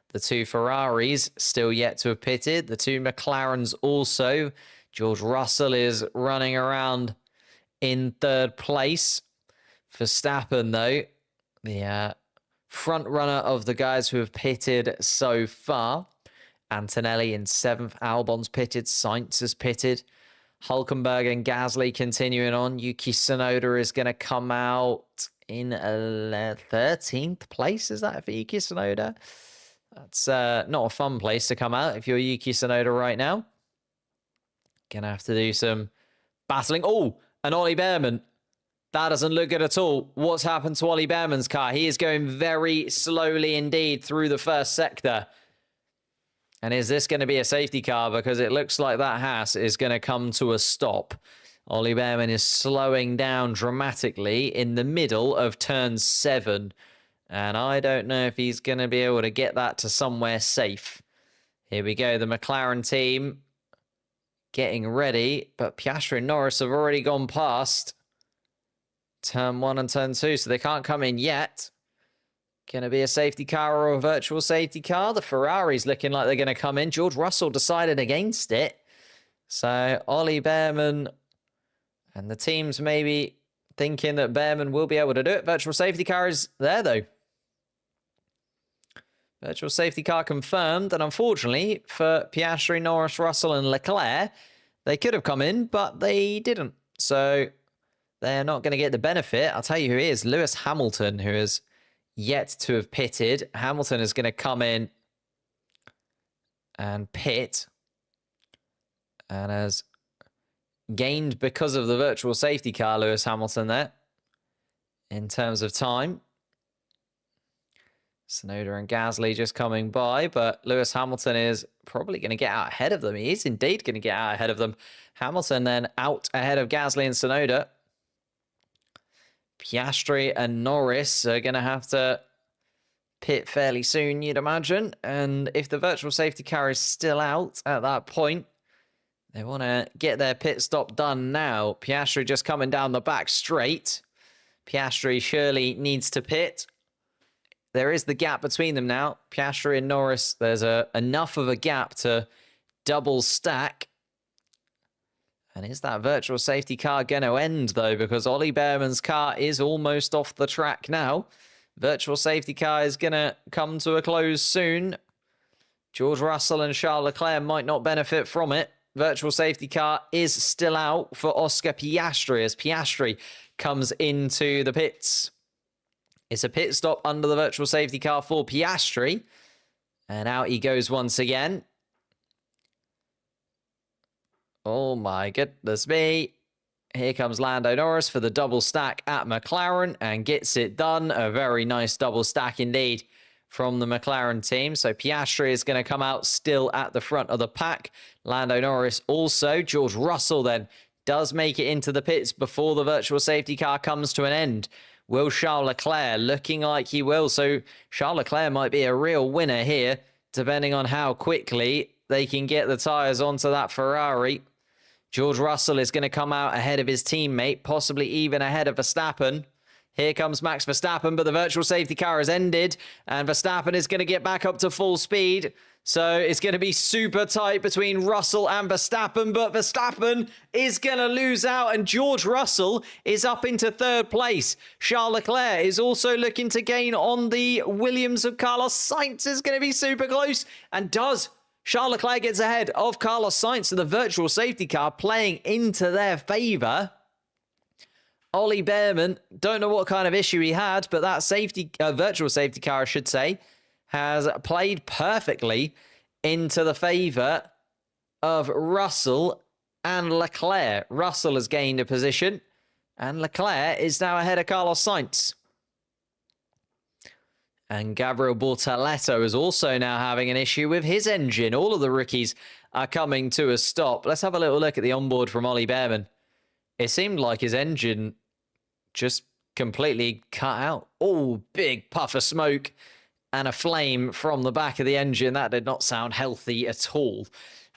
The two Ferraris still yet to have pitted. The two McLarens also. George Russell is running around in 3rd place. Verstappen, though, the front runner of the guys who have pitted so far. Antonelli in 7th. Albon's pitted. Sainz has pitted. Hülkenberg and Gasly continuing on. Yuki Tsunoda is going to come out in 13th place. Is that for Yuki Tsunoda? That's not a fun place to come out if you're Yuki Tsunoda right now. Going to have to do some battling. Oh, and Ollie Behrman. That doesn't look good at all. What's happened to Ollie Behrman's car? He is going very slowly indeed through the first sector. And is this going to be a safety car? Because it looks like that Haas is going to come to a stop. Ollie Behrman is slowing down dramatically in the middle of turn 7. And I don't know if he's going to be able to get that to somewhere safe. Here we go. The McLaren team getting ready. But Piastri and Norris have already gone past turn 1 and turn 2. So they can't come in yet. Going to be a safety car or a virtual safety car. The Ferrari's looking like they're going to come in. George Russell decided against it. So Ollie Behrman and the teams maybe thinking that Behrman will be able to do it. Virtual safety car is there, though. Virtual safety car confirmed. And unfortunately for Piastri, Norris, Russell and Leclerc, they could have come in, but they didn't. So they're not going to get the benefit. I'll tell you who he is. Lewis Hamilton, who has yet to have pitted. Hamilton is going to come in and pit. And has gained because of the virtual safety car, Lewis Hamilton there, in terms of time. Tsunoda and Gasly just coming by, but Lewis Hamilton is probably going to get out ahead of them. He is indeed going to get out ahead of them. Hamilton then out ahead of Gasly and Tsunoda. Piastri and Norris are going to have to pit fairly soon, you'd imagine. And if the virtual safety car is still out at that point, they want to get their pit stop done now. Piastri just coming down the back straight. Piastri surely needs to pit. There is the gap between them now. Piastri and Norris, there's enough of a gap to double stack. And is that virtual safety car going to end, though? Because Ollie Behrman's car is almost off the track now. Virtual safety car is going to come to a close soon. George Russell and Charles Leclerc might not benefit from it. Virtual safety car is still out for Oscar Piastri as Piastri comes into the pits. It's a pit stop under the virtual safety car for Piastri. And out he goes once again. Oh my goodness me. Here comes Lando Norris for the double stack at McLaren and gets it done. A very nice double stack indeed from the McLaren team. So Piastri is going to come out still at the front of the pack. Lando Norris also. George Russell then does make it into the pits before the virtual safety car comes to an end. Will Charles Leclerc? Looking like he will. So Charles Leclerc might be a real winner here, depending on how quickly they can get the tyres onto that Ferrari. George Russell is going to come out ahead of his teammate, possibly even ahead of Verstappen. Here comes Max Verstappen, but the virtual safety car has ended, and Verstappen is going to get back up to full speed. So it's going to be super tight between Russell and Verstappen, but Verstappen is going to lose out, and George Russell is up into 3rd place. Charles Leclerc is also looking to gain on the Williams of Carlos Sainz. Is going to be super close, and does. Charles Leclerc gets ahead of Carlos Sainz, so the virtual safety car playing into their favour. Ollie Behrman, don't know what kind of issue he had, but that virtual safety car, I should say, has played perfectly into the favour of Russell and Leclerc. Russell has gained a position, and Leclerc is now ahead of Carlos Sainz. And Gabriel Bortoleto is also now having an issue with his engine. All of the rookies are coming to a stop. Let's have a little look at the onboard from Ollie Behrman. It seemed like his engine just completely cut out. Oh, big puff of smoke and a flame from the back of the engine. That did not sound healthy at all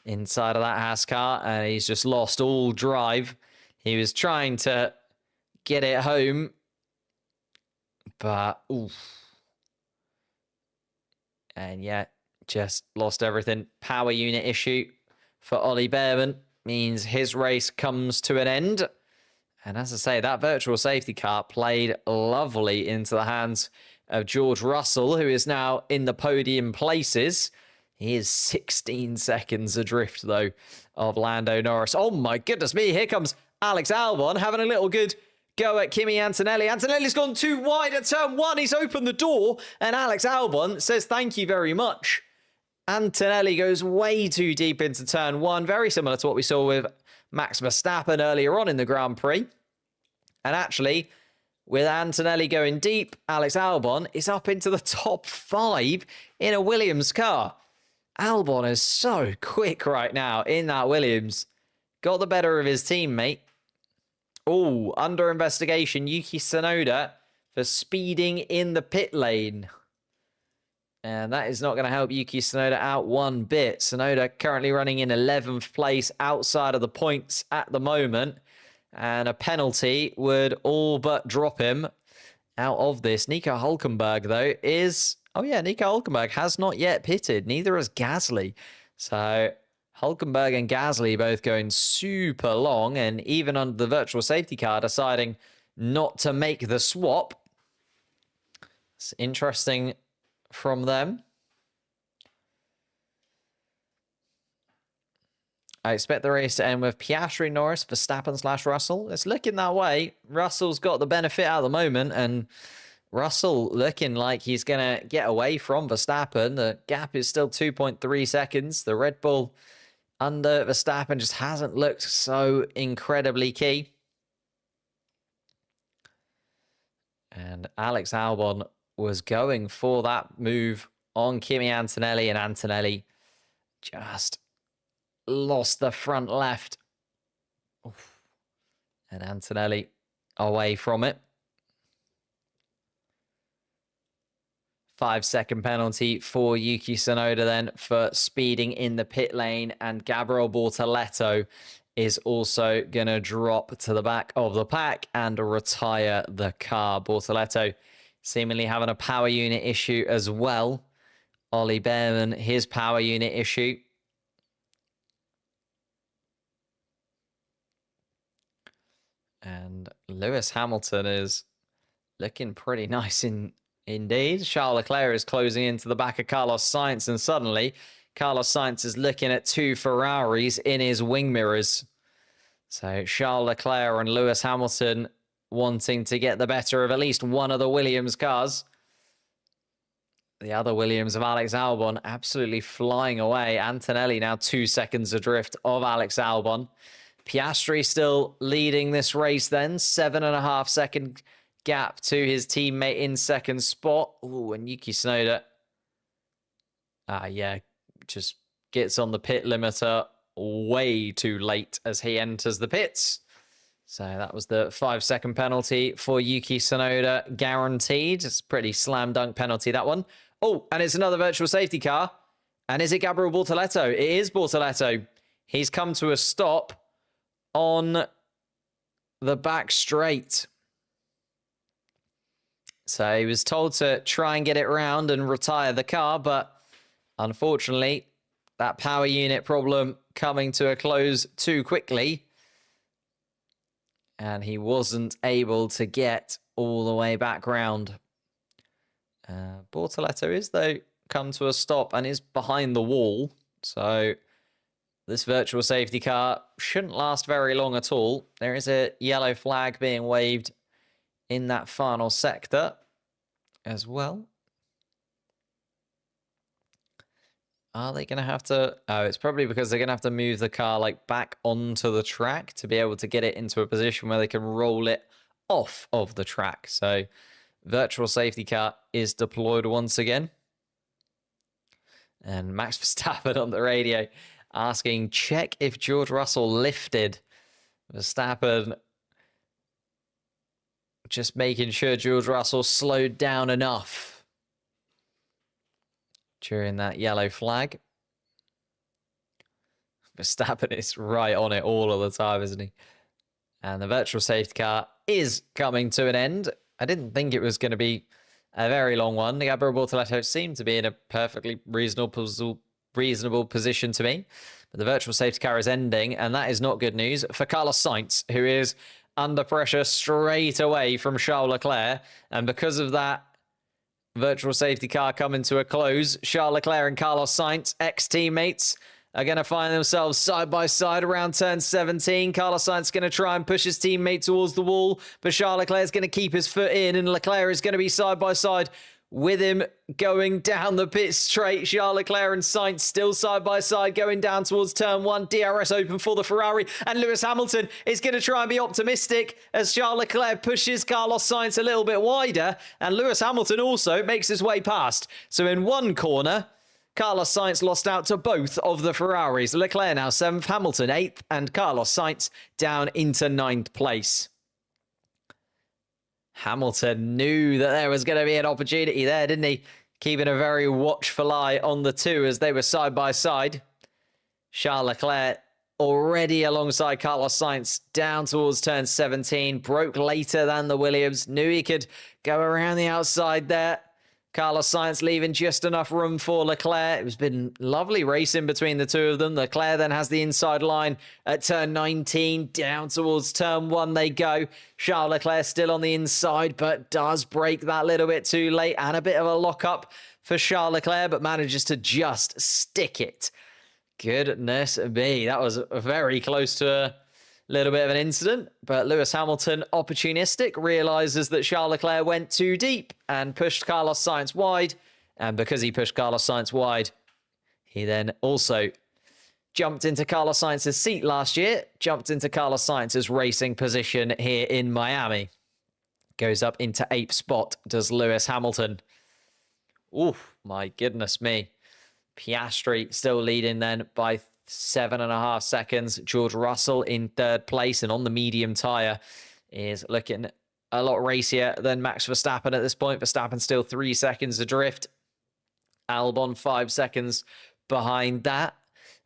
inside of that Haas car. And he's just lost all drive. He was trying to get it home, but oof. And yeah, just lost everything. Power unit issue for Ollie Behrman means his race comes to an end. And as I say, that virtual safety car played lovely into the hands of George Russell, who is now in the podium places. He is 16 seconds adrift, though, of Lando Norris. Oh my goodness me, here comes Alex Albon having a little good go at Kimi Antonelli. Antonelli's gone too wide at turn one. He's opened the door, and Alex Albon says thank you very much. Antonelli goes way too deep into turn one, very similar to what we saw with Max Verstappen earlier on in the Grand Prix. And actually, with Antonelli going deep, Alex Albon is up into the top 5 in a Williams car. Albon is so quick right now in that Williams. Got the better of his teammate. Oh, under investigation, Yuki Tsunoda for speeding in the pit lane. And that is not going to help Yuki Tsunoda out one bit. Tsunoda currently running in 11th place outside of the points at the moment. And a penalty would all but drop him out of this. Nico Hülkenberg, though, is... Oh, yeah, Nico Hülkenberg has not yet pitted. Neither has Gasly. So Hülkenberg and Gasly both going super long, and even under the virtual safety car deciding not to make the swap. It's interesting from them. I expect the race to end with Piastri, Norris, Verstappen / Russell. It's looking that way. Russell's got the benefit at the moment, and Russell looking like he's going to get away from Verstappen. The gap is still 2.3 seconds. The Red Bull under Verstappen just hasn't looked so incredibly key. And Alex Albon was going for that move on Kimi Antonelli, and Antonelli just lost the front left. Oof. And Antonelli away from it. 5-second penalty for Yuki Tsunoda then for speeding in the pit lane, and Gabriel Bortoleto is also going to drop to the back of the pack and retire the car. Bortoleto seemingly having a power unit issue as well. Ollie Behrman, his power unit issue. And Lewis Hamilton is looking pretty nice indeed. Charles Leclerc is closing into the back of Carlos Sainz, and suddenly Carlos Sainz is looking at 2 Ferraris in his wing mirrors. So Charles Leclerc and Lewis Hamilton wanting to get the better of at least one of the Williams cars. The other Williams of Alex Albon absolutely flying away. Antonelli now 2 seconds adrift of Alex Albon. Piastri still leading this race then. 7.5 second gap to his teammate in second spot. Ooh, and Yuki Tsunoda, yeah, just gets on the pit limiter way too late as he enters the pits. So that was the 5-second penalty for Yuki Tsunoda, guaranteed. It's a pretty slam dunk penalty, that one. Oh, and it's another virtual safety car. And is it Gabriel Bortoleto? It is Bortoleto. He's come to a stop on the back straight. So he was told to try and get it round and retire the car, but unfortunately, that power unit problem coming to a close too quickly. And he wasn't able to get all the way back round. Bortoleto is, though, come to a stop and is behind the wall. So this virtual safety car shouldn't last very long at all. There is a yellow flag being waved in that final sector as well. Are they going to have to... Oh, it's probably because they're going to have to move the car like back onto the track to be able to get it into a position where they can roll it off of the track. So virtual safety car is deployed once again. And Max Verstappen on the radio asking, check if George Russell lifted. Verstappen just making sure George Russell slowed down enough during that yellow flag. Verstappen is right on it all of the time, isn't he? And the virtual safety car is coming to an end. I didn't think it was going to be a very long one. Gabriel Bortoleto seemed to be in a perfectly reasonable position to me. But the virtual safety car is ending, and that is not good news for Carlos Sainz, who is under pressure straight away from Charles Leclerc. And because of that virtual safety car coming to a close, Charles Leclerc and Carlos Sainz, ex-teammates, are going to find themselves side by side around turn 17. Carlos Sainz is going to try and push his teammate towards the wall, but Charles Leclerc is going to keep his foot in, and Leclerc is going to be side by side with him going down the pit straight. Charles Leclerc and Sainz still side by side going down towards turn 1. DRS open for the Ferrari, and Lewis Hamilton is going to try and be optimistic as Charles Leclerc pushes Carlos Sainz a little bit wider, and Lewis Hamilton also makes his way past. So in one corner, Carlos Sainz lost out to both of the Ferraris. Leclerc now 7th, Hamilton 8th, and Carlos Sainz down into 9th place. Hamilton knew that there was going to be an opportunity there, didn't he? Keeping a very watchful eye on the two as they were side by side. Charles Leclerc already alongside Carlos Sainz down towards turn 17. Broke later than the Williams. Knew he could go around the outside there. Carlos Sainz leaving just enough room for Leclerc. It's been lovely racing between the two of them. Leclerc then has the inside line at turn 19. Down towards turn 1 they go. Charles Leclerc still on the inside, but does break that little bit too late. And a bit of a lock-up for Charles Leclerc, but manages to just stick it. Goodness me, that was very close to a little bit of an incident, but Lewis Hamilton, opportunistic, realizes that Charles Leclerc went too deep and pushed Carlos Sainz wide. And because he pushed Carlos Sainz wide, he then also jumped into Carlos Sainz's seat last year, jumped into Carlos Sainz's racing position here in Miami. Goes up into 8th spot, does Lewis Hamilton. Oof, my goodness me. Piastri still leading then by 7.5 seconds. George Russell in 3rd place, and on the medium tyre is looking a lot racier than Max Verstappen at this point. Verstappen still 3 seconds adrift. Albon 5 seconds behind that.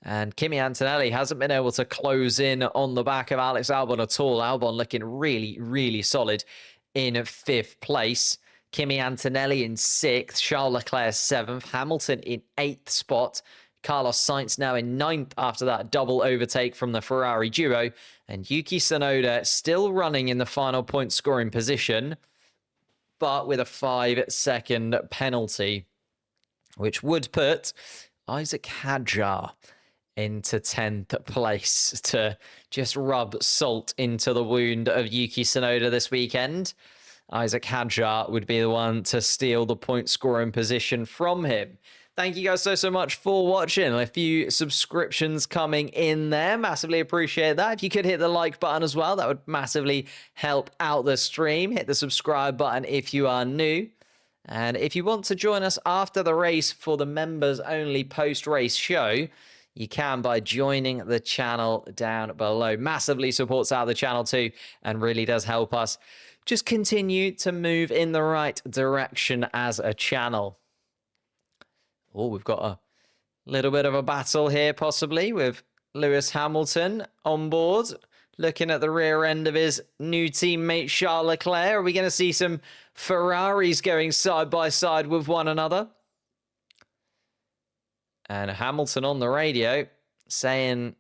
And Kimi Antonelli hasn't been able to close in on the back of Alex Albon at all. Albon looking really, really solid in 5th place. Kimi Antonelli in 6th. Charles Leclerc 7th. Hamilton in 8th spot. Carlos Sainz now in 9th after that double overtake from the Ferrari duo. And Yuki Tsunoda still running in the final point scoring position, but with a 5-second penalty, which would put Isaac Hadjar into 10th place to just rub salt into the wound of Yuki Tsunoda this weekend. Isaac Hadjar would be the one to steal the point scoring position from him. Thank you guys so much for watching. A few subscriptions coming in there. Massively appreciate that. If you could hit the like button as well, that would massively help out the stream. Hit the subscribe button if you are new. And if you want to join us after the race for the members-only post-race show, you can by joining the channel down below. Massively supports out the channel too, and really does help us just continue to move in the right direction as a channel. Oh, we've got a little bit of a battle here, possibly, with Lewis Hamilton on board, looking at the rear end of his new teammate, Charles Leclerc. Are we going to see some Ferraris going side by side with one another? And Hamilton on the radio saying,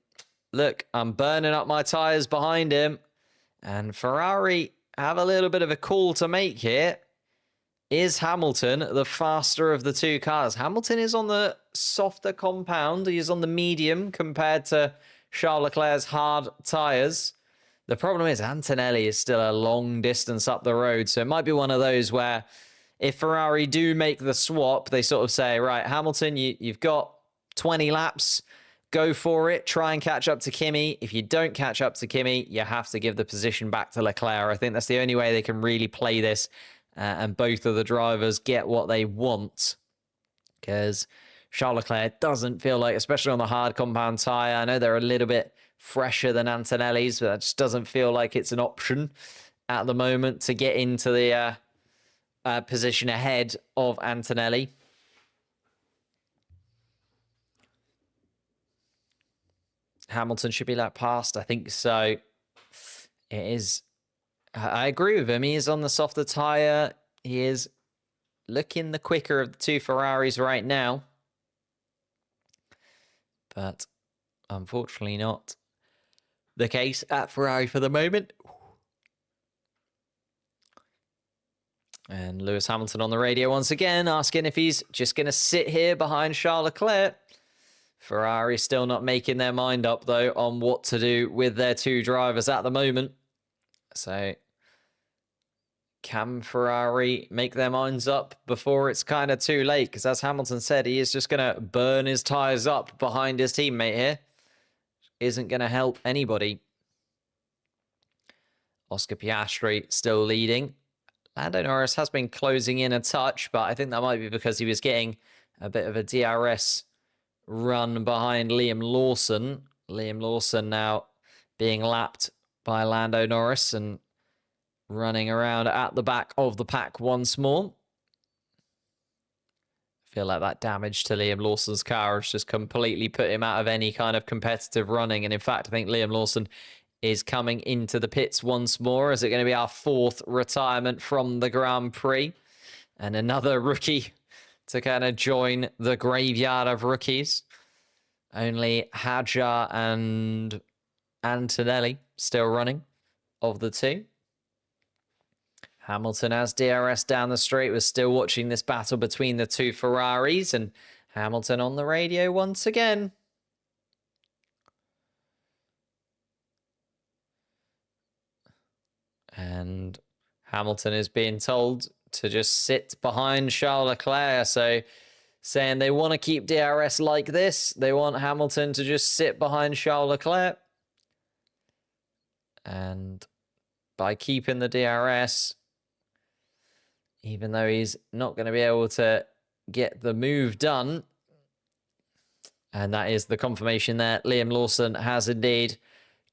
look, I'm burning up my tyres behind him. And Ferrari have a little bit of a call to make here. Is Hamilton the faster of the two cars? Hamilton is on the softer compound. He is on the medium compared to Charles Leclerc's hard tyres. The problem is Antonelli is still a long distance up the road. So it might be one of those where if Ferrari do make the swap, they sort of say, right, Hamilton, you've got 20 laps. Go for it. Try and catch up to Kimi. If you don't catch up to Kimi, you have to give the position back to Leclerc. I think that's the only way they can really play this and both of the drivers get what they want. Because Charles Leclerc doesn't feel like, especially on the hard compound tyre, I know they're a little bit fresher than Antonelli's, but that just doesn't feel like it's an option at the moment to get into the position ahead of Antonelli. Hamilton should be lap past. I think so. It is. I agree with him. He is on the softer tyre. He is looking the quicker of the two Ferraris right now. But unfortunately not the case at Ferrari for the moment. And Lewis Hamilton on the radio once again, asking if he's just going to sit here behind Charles Leclerc. Ferrari still not making their mind up, though, on what to do with their two drivers at the moment. So, can Ferrari make their minds up before it's kind of too late? Because as Hamilton said, he is just going to burn his tyres up behind his teammate here. Isn't going to help anybody. Oscar Piastri still leading. Lando Norris has been closing in a touch, but I think that might be because he was getting a bit of a DRS run behind Liam Lawson. Liam Lawson now being lapped by Lando Norris and running around at the back of the pack once more. I feel like that damage to Liam Lawson's car has just completely put him out of any kind of competitive running. And in fact, I think Liam Lawson is coming into the pits once more. Is it going to be our fourth retirement from the Grand Prix? And another rookie to kind of join the graveyard of rookies. Only Hadjar and Antonelli still running of the two. Hamilton has DRS down the straight. We're still watching this battle between the two Ferraris, and Hamilton on the radio once again. And Hamilton is being told to just sit behind Charles Leclerc. So saying they want to keep DRS like this. They want Hamilton to just sit behind Charles Leclerc. And by keeping the DRS, even though he's not going to be able to get the move done, and that is the confirmation that Liam Lawson has indeed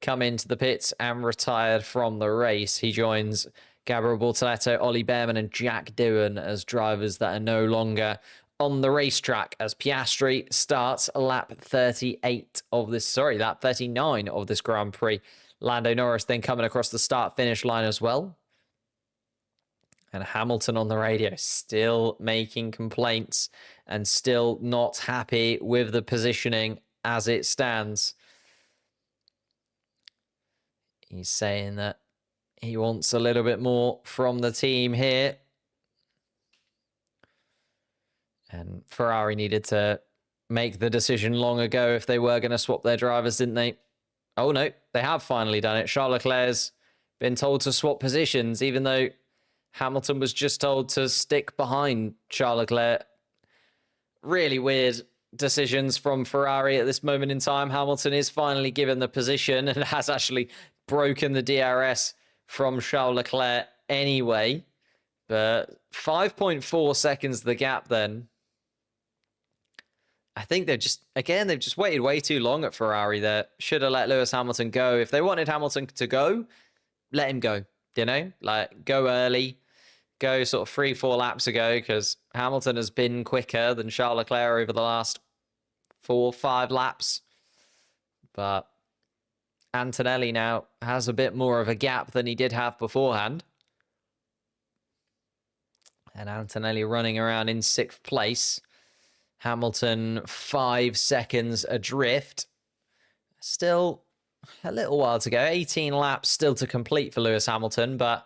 come into the pits and retired from the race. He joins Gabriel Bortoleto, Ollie Behrman and Jack Doohan as drivers that are no longer on the racetrack as Piastri starts lap 38 of this, lap 39 of this Grand Prix. Lando Norris then coming across the start-finish line as well. And Hamilton on the radio still making complaints and still not happy with the positioning as it stands. He's saying that he wants a little bit more from the team here. And Ferrari needed to make the decision long ago if they were going to swap their drivers, didn't they? Oh, no, they have finally done it. Charles Leclerc's been told to swap positions, even though Hamilton was just told to stick behind Charles Leclerc. Really weird decisions from Ferrari at this moment in time. Hamilton is finally given the position and has actually broken the DRS from Charles Leclerc anyway. But 5.4 seconds the gap then. I think they've just waited way too long at Ferrari there. Should have let Lewis Hamilton go. If they wanted Hamilton to go, let him go. You know, like go early, go sort of 3-4 laps ago, because Hamilton has been quicker than Charles Leclerc over the last 4-5 laps. But Antonelli now has a bit more of a gap than he did have beforehand. And Antonelli running around in 6th place. Hamilton 5 seconds adrift. Still a little while to go. 18 laps still to complete for Lewis Hamilton, but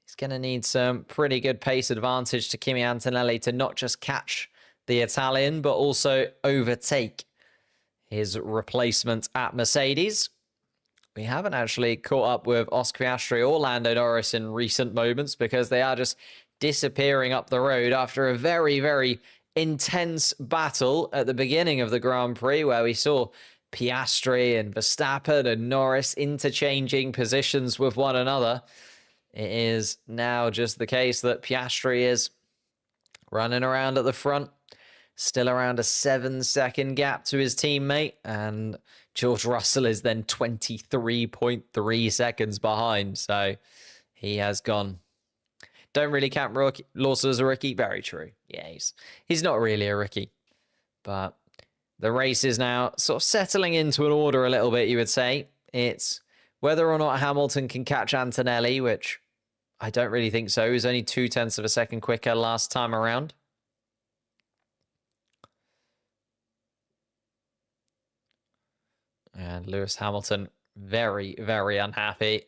he's going to need some pretty good pace advantage to Kimi Antonelli to not just catch the Italian, but also overtake his replacement at Mercedes. We haven't actually caught up with Oscar Piastri or Lando Norris in recent moments because they are just disappearing up the road after a very, very intense battle at the beginning of the Grand Prix where we saw Piastri and Verstappen and Norris interchanging positions with one another. It is now just the case that Piastri is running around at the front, still around a 7-second gap to his teammate, and George Russell is then 23.3 seconds behind. So he has gone. Don't really count Lawson as a rookie. Very true. Yeah, he's not really a rookie. But the race is now sort of settling into an order a little bit, you would say. It's whether or not Hamilton can catch Antonelli, which I don't really think so. He was only 0.2 of a second quicker last time around. And Lewis Hamilton, very, very unhappy.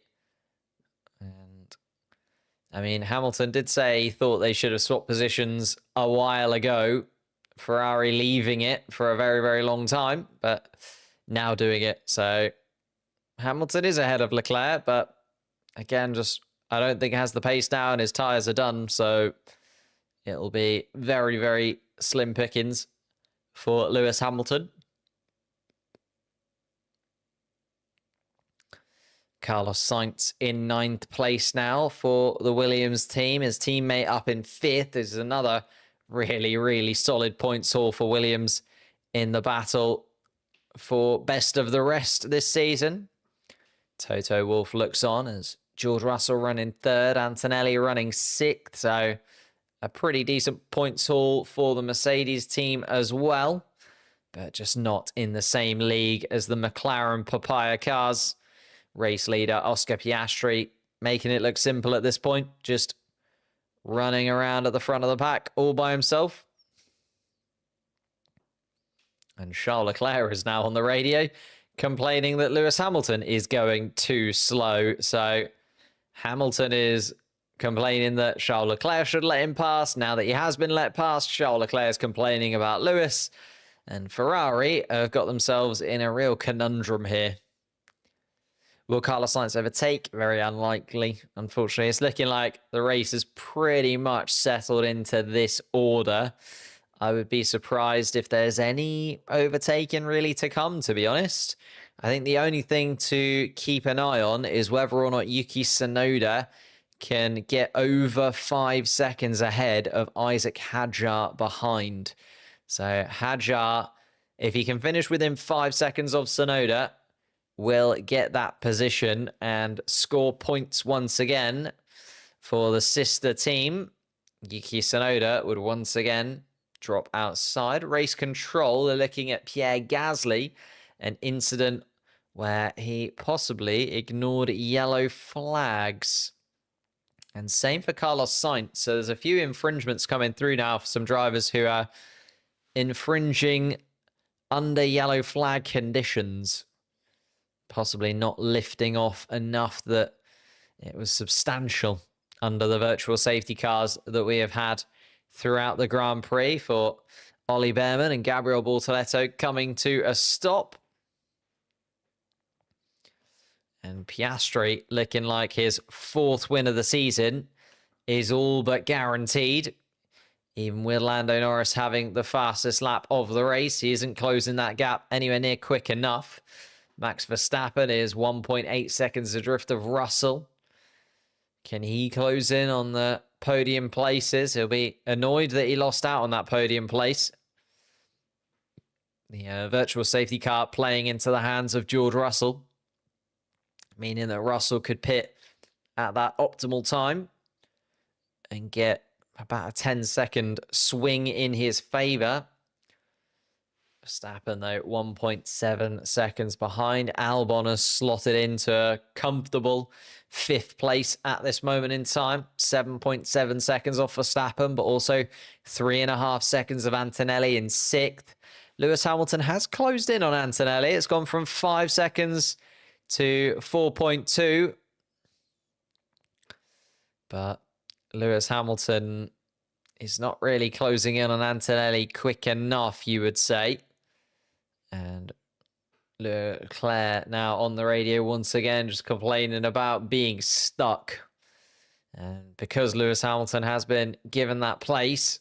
And I mean, Hamilton did say he thought they should have swapped positions a while ago. Ferrari leaving it for a very, very long time, but now doing it. So Hamilton is ahead of Leclerc, but again, just I don't think he has the pace now, and his tyres are done. So it'll be very, very slim pickings for Lewis Hamilton. Carlos Sainz in 9th place now for the Williams team. His teammate up in 5th. This is another really, really solid points haul for Williams in the battle for best of the rest this season. Toto Wolff looks on as George Russell running 3rd, Antonelli running 6th. So a pretty decent points haul for the Mercedes team as well, but just not in the same league as the McLaren Papaya cars. Race leader Oscar Piastri making it look simple at this point, just running around at the front of the pack all by himself. And Charles Leclerc is now on the radio complaining that Lewis Hamilton is going too slow. So Hamilton is complaining that Charles Leclerc should let him pass. Now that he has been let past, Charles Leclerc is complaining about Lewis. And Ferrari have got themselves in a real conundrum here. Will Carlos Sainz overtake? Very unlikely, unfortunately. It's looking like the race is pretty much settled into this order. I would be surprised if there's any overtaking really to come, to be honest. I think the only thing to keep an eye on is whether or not Yuki Tsunoda can get over 5 seconds ahead of Isaac Hadjar behind. So Hadjar, if he can finish within 5 seconds of Tsunoda, will get that position and score points once again for the sister team. Yuki Tsunoda would once again drop outside. Race control, they're looking at Pierre Gasly, an incident where he possibly ignored yellow flags. And same for Carlos Sainz. So there's a few infringements coming through now for some drivers who are infringing under yellow flag conditions. Possibly not lifting off enough that it was substantial under the virtual safety cars that we have had throughout the Grand Prix for Ollie Behrman and Gabriel Bortoleto coming to a stop. And Piastri looking like his 4th win of the season is all but guaranteed. Even with Lando Norris having the fastest lap of the race, he isn't closing that gap anywhere near quick enough. Max Verstappen is 1.8 seconds adrift of Russell. Can he close in on the podium places? He'll be annoyed that he lost out on that podium place. The virtual safety car playing into the hands of George Russell, meaning that Russell could pit at that optimal time and get about a 10-second swing in his favour. Verstappen, though, 1.7 seconds behind. Albon has slotted into a comfortable 5th place at this moment in time. 7.7 seconds off Verstappen, but also 3.5 seconds of Antonelli in 6th. Lewis Hamilton has closed in on Antonelli. It's gone from 5 seconds to 4.2. But Lewis Hamilton is not really closing in on Antonelli quick enough, you would say. And Leclerc now on the radio once again, just complaining about being stuck. And because Lewis Hamilton has been given that place,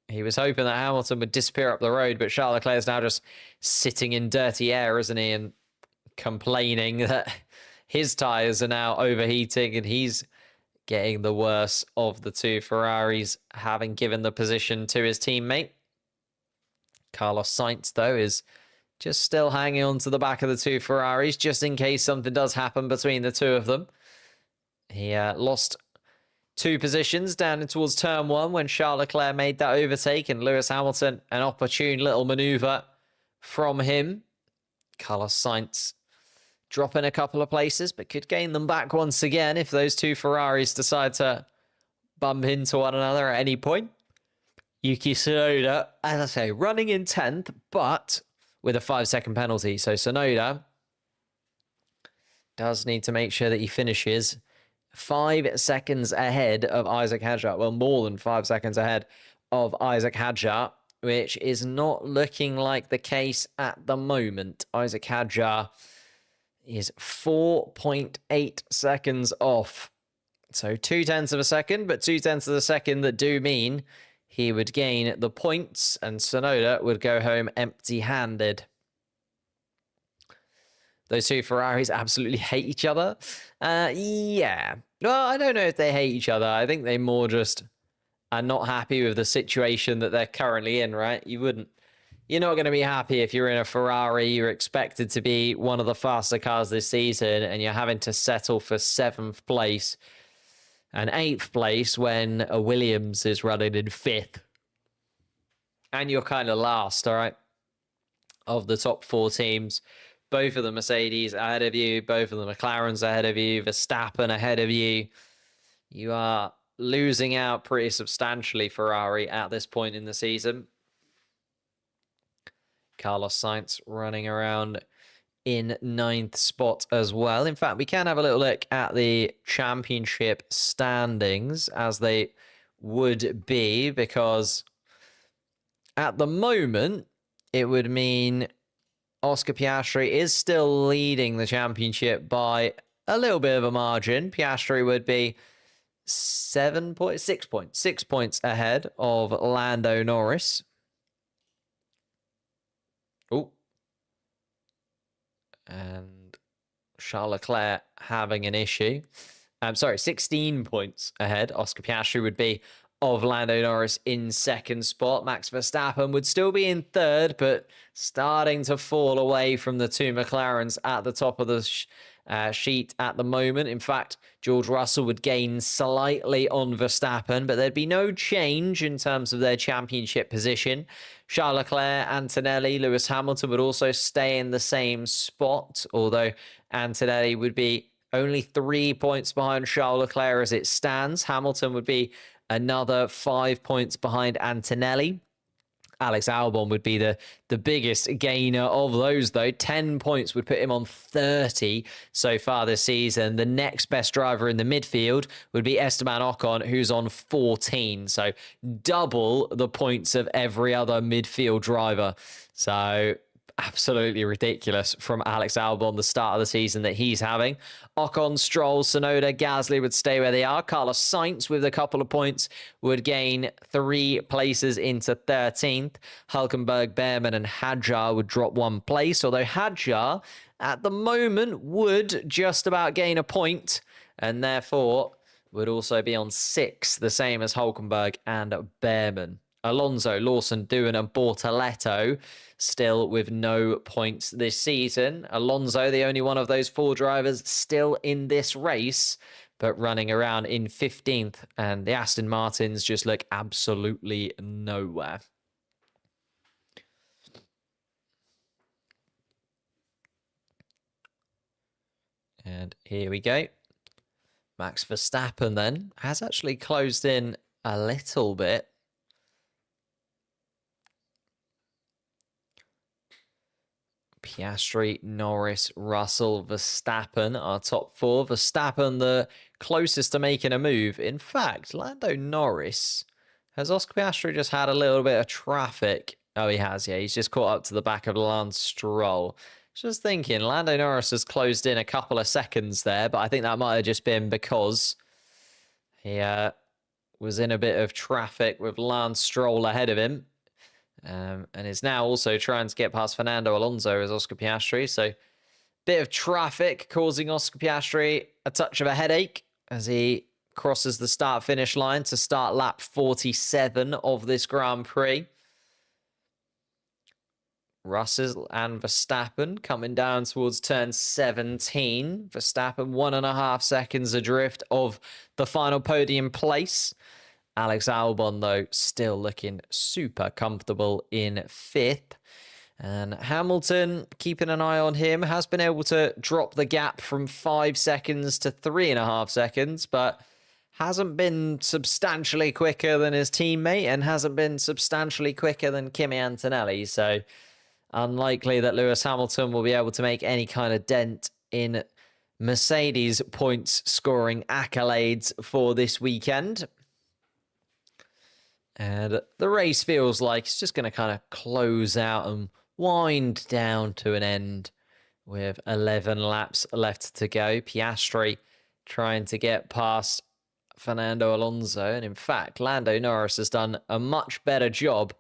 He was hoping that Hamilton would disappear up the road, but Charles Leclerc is now just sitting in dirty air, isn't he? And complaining that his tyres are now overheating and he's getting the worst of the two Ferraris, having given the position to his teammate. Carlos Sainz, though, is just still hanging on to the back of the two Ferraris, just in case something does happen between the two of them. He lost 2 positions down towards turn 1 when Charles Leclerc made that overtake, and Lewis Hamilton, an opportune little maneuver from him. Carlos Sainz dropping a couple of places, but could gain them back once again if those two Ferraris decide to bump into one another at any point. Yuki Tsunoda, as I say, running in 10th, but with a 5-second penalty. So Tsunoda does need to make sure that he finishes 5 seconds ahead of Isaac Hadjar. Well, more than 5 seconds ahead of Isaac Hadjar, which is not looking like the case at the moment. Isaac Hadjar is 4.8 seconds off. So 0.2 of a second, but 0.2 of a second that do mean he would gain the points and Tsunoda would go home empty-handed. Those two Ferraris absolutely hate each other. Yeah. Well, I don't know if they hate each other. I think they more just are not happy with the situation that they're currently in, right? You're not going to be happy if you're in a Ferrari. You're expected to be one of the faster cars this season, and you're having to settle for 7th place and 8th place when a Williams is running in 5th. And you're kind of last, all right, of the top 4 teams. Both of the Mercedes ahead of you. Both of the McLarens ahead of you. Verstappen ahead of you. You are losing out pretty substantially, Ferrari, at this point in the season. Carlos Sainz running around in 9th spot as well. In fact, we can have a little look at the championship standings as they would be, because at the moment, it would mean Oscar Piastri is still leading the championship by a little bit of a margin. Piastri would be 6 points ahead of Lando Norris. Oh. And Charles Leclerc having an issue. I'm sorry, 16 points ahead. Oscar Piastri would be of Lando Norris in 2nd spot. Max Verstappen would still be in 3rd, but starting to fall away from the two McLarens at the top of the sheet at the moment. In fact, George Russell would gain slightly on Verstappen, but there'd be no change in terms of their championship position. Charles Leclerc, Antonelli, Lewis Hamilton would also stay in the same spot, although Antonelli would be only 3 points behind Charles Leclerc as it stands. Hamilton would be another 5 points behind Antonelli. Alex Albon would be the biggest gainer of those, though. 10 points would put him on 30 so far this season. The next best driver in the midfield would be Esteban Ocon, who's on 14. So double the points of every other midfield driver. So absolutely ridiculous from Alex Albon, the start of the season that he's having. Ocon, Stroll, Tsunoda, Gasly would stay where they are. Carlos Sainz, with a couple of points, would gain 3 places into 13th. Hülkenberg, Behrman, and Hadjar would drop 1 place, although Hadjar, at the moment, would just about gain a point, and therefore would also be on 6, the same as Hülkenberg and Behrman. Alonso, Lawson, Doohan, and Bortoletto still with no points this season. Alonso, the only one of those 4 drivers still in this race, but running around in 15th. And the Aston Martins just look absolutely nowhere. And here we go. Max Verstappen then has actually closed in a little bit. Piastri, Norris, Russell, Verstappen are top 4. Verstappen the closest to making a move. In fact, Lando Norris, has Oscar Piastri just had a little bit of traffic? Oh, he has, yeah. He's just caught up to the back of Lance Stroll. Just thinking, Lando Norris has closed in a couple of seconds there, but I think that might have just been because he was in a bit of traffic with Lance Stroll ahead of him. And is now also trying to get past Fernando Alonso as Oscar Piastri. So bit of traffic causing Oscar Piastri a touch of a headache as he crosses the start-finish line to start lap 47 of this Grand Prix. Russell and Verstappen coming down towards turn 17. Verstappen 1.5 seconds adrift of the final podium place. Alex Albon, though, still looking super comfortable in 5th. And Hamilton, keeping an eye on him, has been able to drop the gap from 5 seconds to 3.5 seconds, but hasn't been substantially quicker than his teammate and hasn't been substantially quicker than Kimi Antonelli. So unlikely that Lewis Hamilton will be able to make any kind of dent in Mercedes' points scoring accolades for this weekend. And the race feels like it's just going to kind of close out and wind down to an end with 11 laps left to go. Piastri trying to get past Fernando Alonso. And in fact, Lando Norris has done a much better job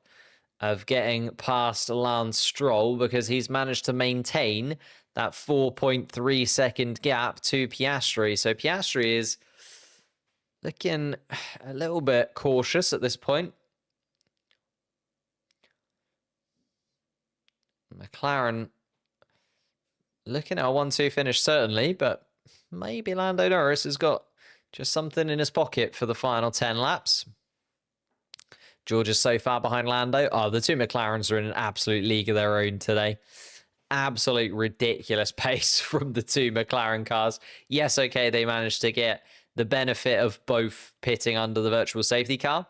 of getting past Lance Stroll because he's managed to maintain that 4.3 second gap to Piastri. So Piastri is looking a little bit cautious at this point. McLaren looking at a 1-2 finish, certainly, but maybe Lando Norris has got just something in his pocket for the final 10 laps. George is so far behind Lando. Oh, the two McLarens are in an absolute league of their own today. Absolute ridiculous pace from the two McLaren cars. Yes, okay, they managed to get the benefit of both pitting under the virtual safety car.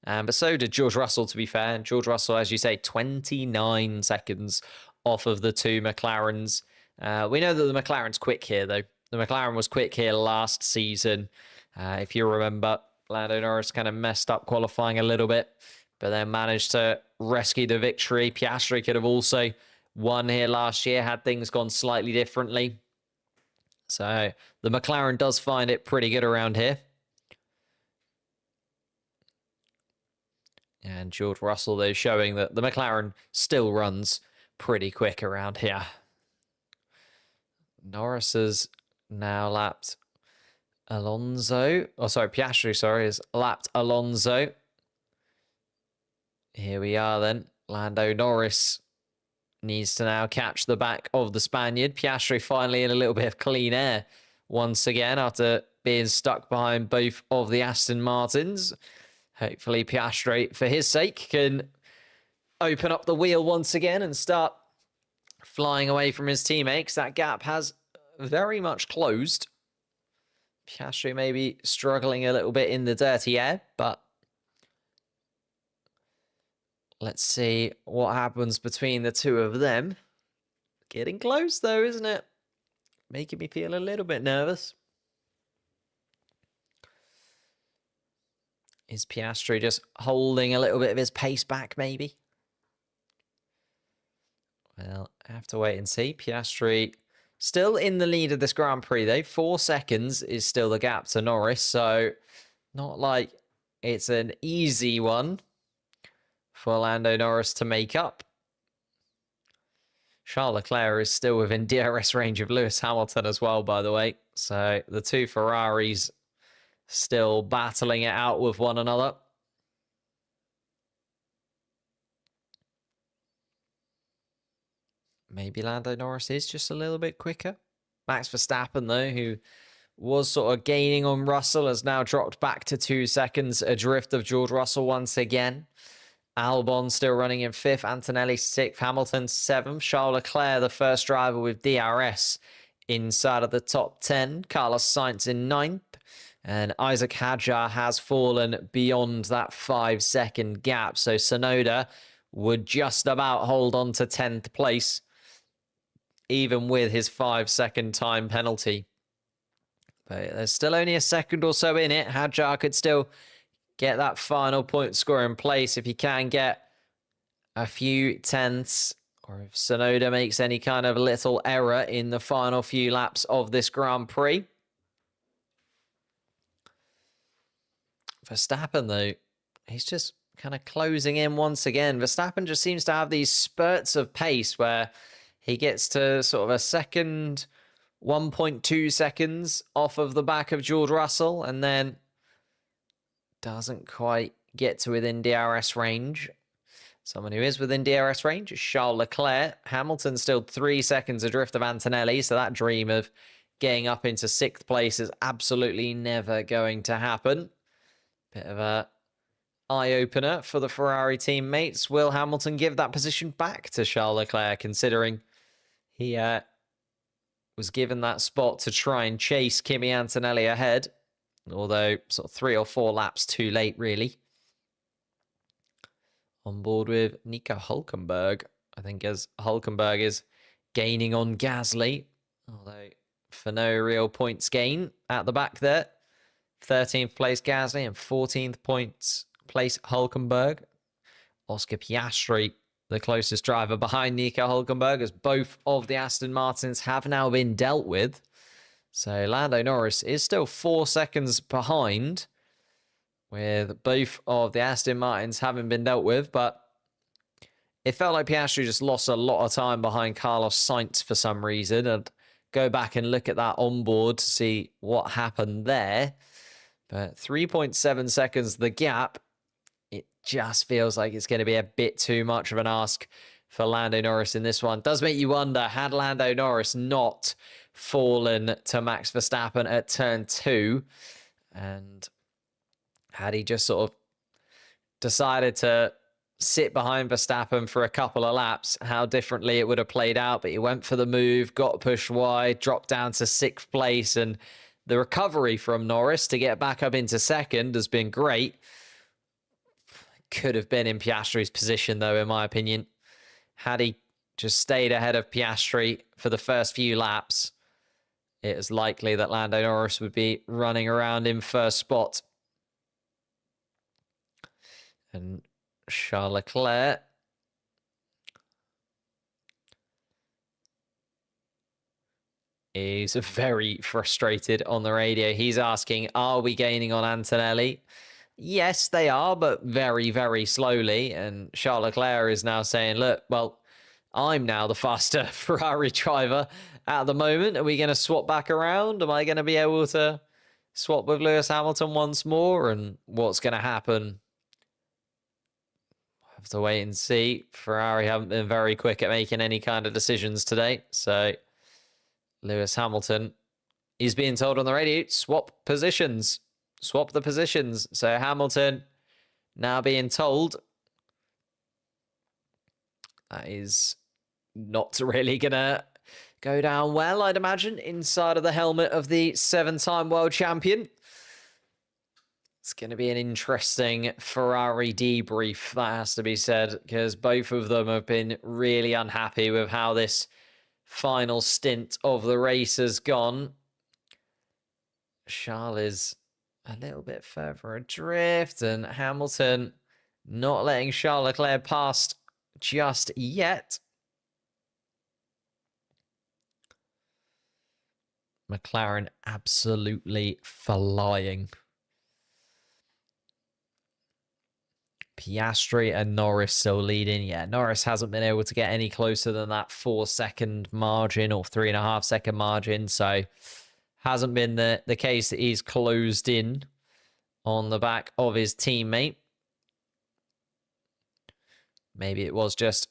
But so did George Russell, to be fair. And George Russell, as you say, 29 seconds off of the two McLarens. We know that the McLaren's quick here, though. The McLaren was quick here last season. If you remember, Lando Norris kind of messed up qualifying a little bit, but then managed to rescue the victory. Piastri could have also won here last year had things gone slightly differently. So the McLaren does find it pretty good around here. And George Russell, though, showing that the McLaren still runs pretty quick around here. Norris has now lapped Alonso. Oh, sorry, Piastri, sorry, has lapped Alonso. Here we are then. Lando Norris needs to now catch the back of the Spaniard. Piastri finally in a little bit of clean air once again after being stuck behind both of the Aston Martins. Hopefully Piastri, for his sake, can open up the wheel once again and start flying away from his teammates. That gap has very much closed. Piastri may be struggling a little bit in the dirty air, but let's see what happens between the two of them. Getting close, though, isn't it? Making me feel a little bit nervous. Is Piastri just holding a little bit of his pace back, maybe? Well, I have to wait and see. Piastri still in the lead of this Grand Prix, though. 4 seconds is still the gap to Norris, so not like it's an easy one for Lando Norris to make up. Charles Leclerc is still within DRS range of Lewis Hamilton as well, by the way. So the two Ferraris still battling it out with one another. Maybe Lando Norris is just a little bit quicker. Max Verstappen, though, who was sort of gaining on Russell, has now dropped back to 2 seconds adrift of George Russell once again. Albon still running in 5th, Antonelli 6th, Hamilton 7th, Charles Leclerc, the first driver with DRS inside of the top 10, Carlos Sainz in 9th, and Isaac Hadjar has fallen beyond that 5 second gap, so Tsunoda would just about hold on to 10th place, even with his 5 second time penalty. But there's still only a second or so in it. Hadjar could still get that final point score in place if he can get a few tenths, or if Tsunoda makes any kind of little error in the final few laps of this Grand Prix. Verstappen, though, he's just kind of closing in once again. Verstappen just seems to have these spurts of pace where he gets to sort of a second, 1.2 seconds off of the back of George Russell, and then doesn't quite get to within DRS range. Someone who is within DRS range is Charles Leclerc. Hamilton still 3 seconds adrift of Antonelli, so that dream of getting up into 6th place is absolutely never going to happen. Bit of a eye-opener for the Ferrari teammates. Will Hamilton give that position back to Charles Leclerc, considering he was given that spot to try and chase Kimi Antonelli ahead, although sort of 3 or 4 laps too late, really. On board with Nico Hülkenberg, I think, as Hülkenberg is gaining on Gasly, although for no real points gain at the back there. 13th place Gasly and 14th place Hülkenberg. Oscar Piastri, the closest driver behind Nico Hülkenberg, as both of the Aston Martins have now been dealt with. So Lando Norris is still 4 seconds behind, with both of the Aston Martins having been dealt with, but it felt like Piastri just lost a lot of time behind Carlos Sainz for some reason. And go back and look at that onboard to see what happened there. But 3.7 seconds the gap, it just feels like it's going to be a bit too much of an ask for Lando Norris in this one. Does make you wonder, had Lando Norris not fallen to Max Verstappen at turn 2, and had he just sort of decided to sit behind Verstappen for a couple of laps, how differently it would have played out. But he went for the move, got pushed wide, dropped down to 6th place, and the recovery from Norris to get back up into 2nd has been great. Could have been in Piastri's position, though, in my opinion. Had he just stayed ahead of Piastri for the first few laps, it is likely that Lando Norris would be running around in first spot. And Charles Leclerc is very frustrated on the radio. He's asking, are we gaining on Antonelli? Yes, they are, but very, very slowly. And Charles Leclerc is now saying, look, well, I'm now the faster Ferrari driver at the moment. Are we going to swap back around? Am I going to be able to swap with Lewis Hamilton once more? And what's going to happen? Have to wait and see. Ferrari haven't been very quick at making any kind of decisions today. So Lewis Hamilton is being told on the radio, swap positions. Swap the positions. So Hamilton now being told that is not really going to go down well, I'd imagine, inside of the helmet of the 7-time world champion. It's going to be an interesting Ferrari debrief, that has to be said, because both of them have been really unhappy with how this final stint of the race has gone. Charles is a little bit further adrift, and Hamilton not letting Charles Leclerc past just yet. McLaren absolutely flying. Piastri and Norris still leading. Yeah, Norris hasn't been able to get any closer than that 4-second margin or 3.5-second margin. So hasn't been the case that he's closed in on the back of his teammate. Maybe it was just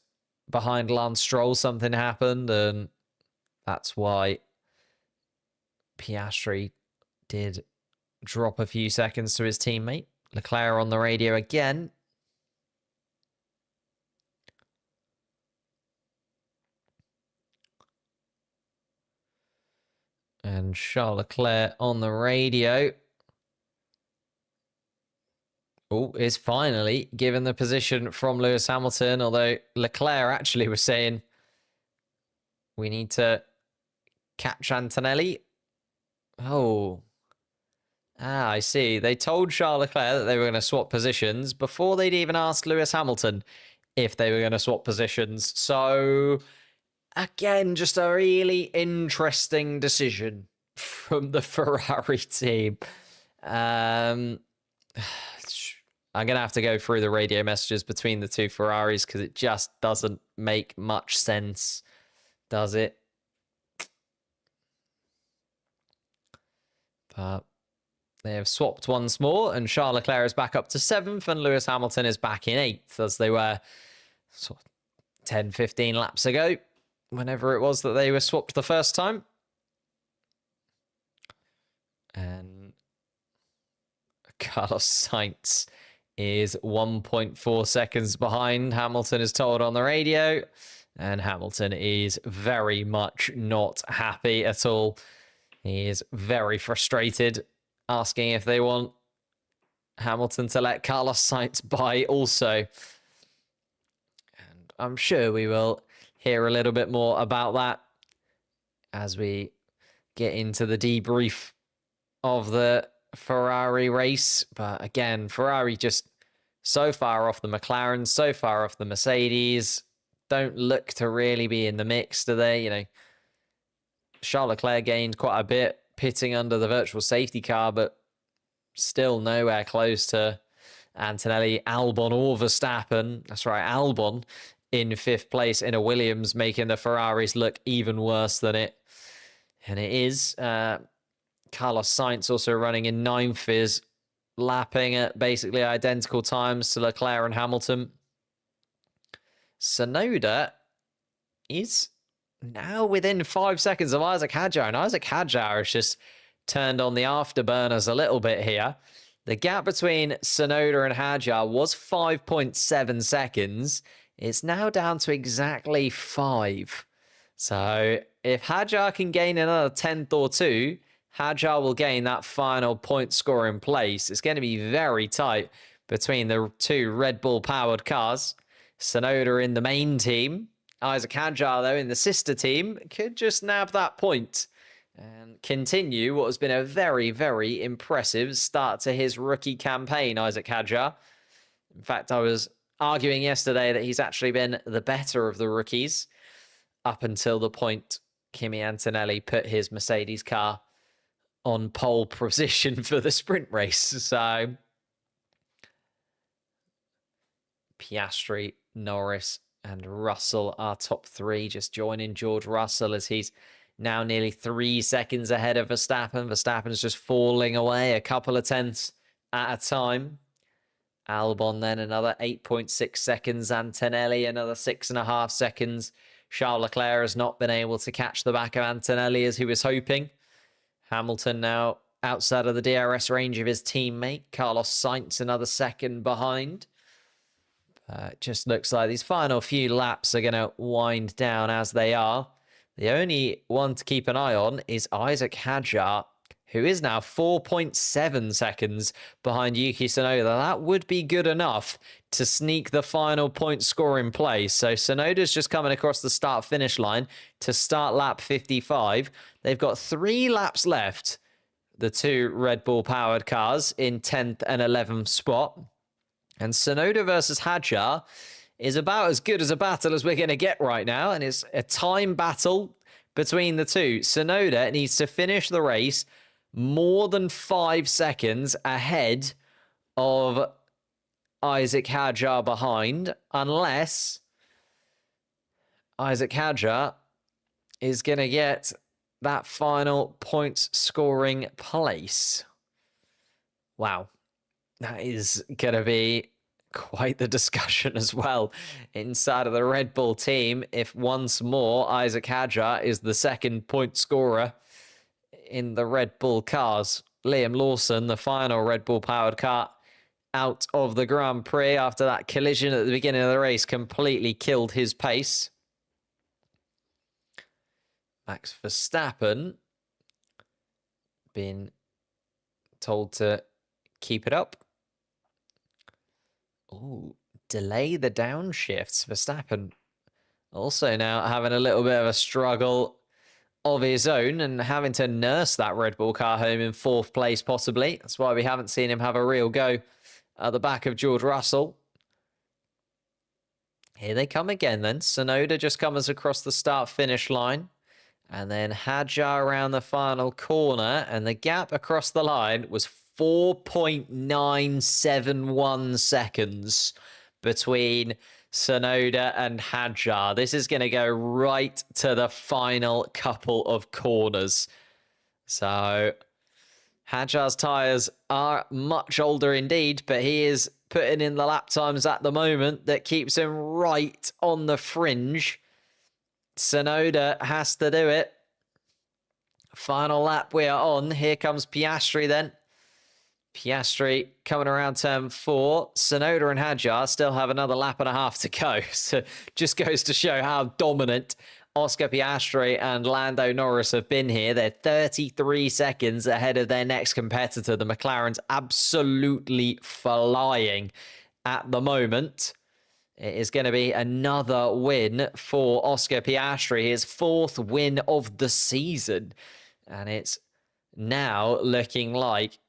behind Lance Stroll something happened, and that's why Piastri did drop a few seconds to his teammate. Leclerc on the radio again. And Charles Leclerc on the radio. Oh, is finally given the position from Lewis Hamilton, although Leclerc actually was saying we need to catch Antonelli. Oh. I see. They told Charles Leclerc that they were going to swap positions before they'd even asked Lewis Hamilton if they were going to swap positions. So, again, just a really interesting decision from the Ferrari team. I'm going to have to go through the radio messages between the two Ferraris because it just doesn't make much sense, does it? But they have swapped once more, and Charles Leclerc is back up to 7th, and Lewis Hamilton is back in 8th, as they were sort of 10, 15 laps ago, whenever it was that they were swapped the first time. And Carlos Sainz is 1.4 seconds behind, Hamilton is told on the radio, and Hamilton is very much not happy at all. He is very frustrated, asking if they want Hamilton to let Carlos Sainz by also. And I'm sure we will hear a little bit more about that as we get into the debrief of the Ferrari race. But again, Ferrari just so far off the McLaren, so far off the Mercedes, don't look to really be in the mix, do they? You know, Charles Leclerc gained quite a bit, pitting under the virtual safety car, but still nowhere close to Antonelli, Albon, or Verstappen. That's right, Albon in 5th place in a Williams, making the Ferraris look even worse than it. And it is. Carlos Sainz also running in 9th, is lapping at basically identical times to Leclerc and Hamilton. Tsunoda is now within 5 seconds of Isaac Hadjar, and Isaac Hadjar has just turned on the afterburners a little bit here. The gap between Tsunoda and Hadjar was 5.7 seconds. It's now down to exactly 5. So if Hadjar can gain another 10th or 2, Hadjar will gain that final point scoring place. It's going to be very tight between the two Red Bull powered cars. Tsunoda in the main team. Isaac Hadjar, though, in the sister team, could just nab that point and continue what has been a very, very impressive start to his rookie campaign, Isaac Hadjar. In fact, I was arguing yesterday that he's actually been the better of the rookies up until the point Kimi Antonelli put his Mercedes car on pole position for the sprint race. So Piastri, Norris, and Russell are top 3, just joining George Russell as he's now nearly 3 seconds ahead of Verstappen. Verstappen's just falling away a couple of tenths at a time. Albon then another 8.6 seconds. Antonelli another 6.5 seconds. Charles Leclerc has not been able to catch the back of Antonelli as he was hoping. Hamilton now outside of the DRS range of his teammate. Carlos Sainz another second behind. It just looks like these final few laps are going to wind down as they are. The only one to keep an eye on is Isaac Hadjar, who is now 4.7 seconds behind Yuki Tsunoda. That would be good enough to sneak the final point score in place. So Tsunoda's just coming across the start-finish line to start lap 55. They've got 3 laps left, the two Red Bull-powered cars in 10th and 11th spot. And Tsunoda versus Hadjar is about as good as a battle as we're going to get right now. And it's a time battle between the two. Tsunoda needs to finish the race more than 5 seconds ahead of Isaac Hadjar behind, unless Isaac Hadjar is going to get that final points scoring place. Wow. That is going to be quite the discussion as well inside of the Red Bull team if once more Isaac Hadjar is the second point scorer in the Red Bull cars. Liam Lawson, the final Red Bull powered car, out of the Grand Prix after that collision at the beginning of the race completely killed his pace. Max Verstappen been told to keep it up. Oh, delay the downshifts. Verstappen also now having a little bit of a struggle of his own and having to nurse that Red Bull car home in 4th place possibly. That's why we haven't seen him have a real go at the back of George Russell. Here they come again then. Tsunoda just comes across the start-finish line. And then Hadjar around the final corner. And the gap across the line was 4.971 seconds between Tsunoda and Hadjar. This is going to go right to the final couple of corners. So Hadjar's tyres are much older indeed, but he is putting in the lap times at the moment that keeps him right on the fringe. Tsunoda has to do it. Final lap we are on. Here comes Piastri then. Piastri coming around turn 4. Tsunoda and Hadjar still have another lap and a half to go. So just goes to show how dominant Oscar Piastri and Lando Norris have been here. They're 33 seconds ahead of their next competitor. The McLaren's absolutely flying at the moment. It is going to be another win for Oscar Piastri, his 4th win of the season. And it's now looking like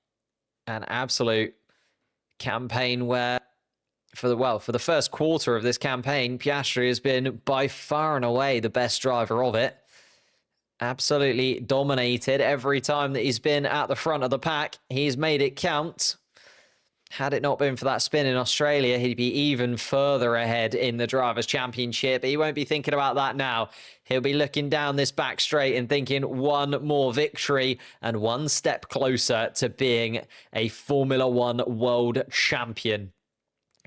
an absolute campaign where, for the first quarter of this campaign, Piastri has been by far and away the best driver of it. Absolutely dominated every time that he's been at the front of the pack. He's made it count. Had it not been for that spin in Australia, he'd be even further ahead in the Drivers' Championship. He won't be thinking about that now. He'll be looking down this back straight and thinking one more victory and one step closer to being a Formula One world champion.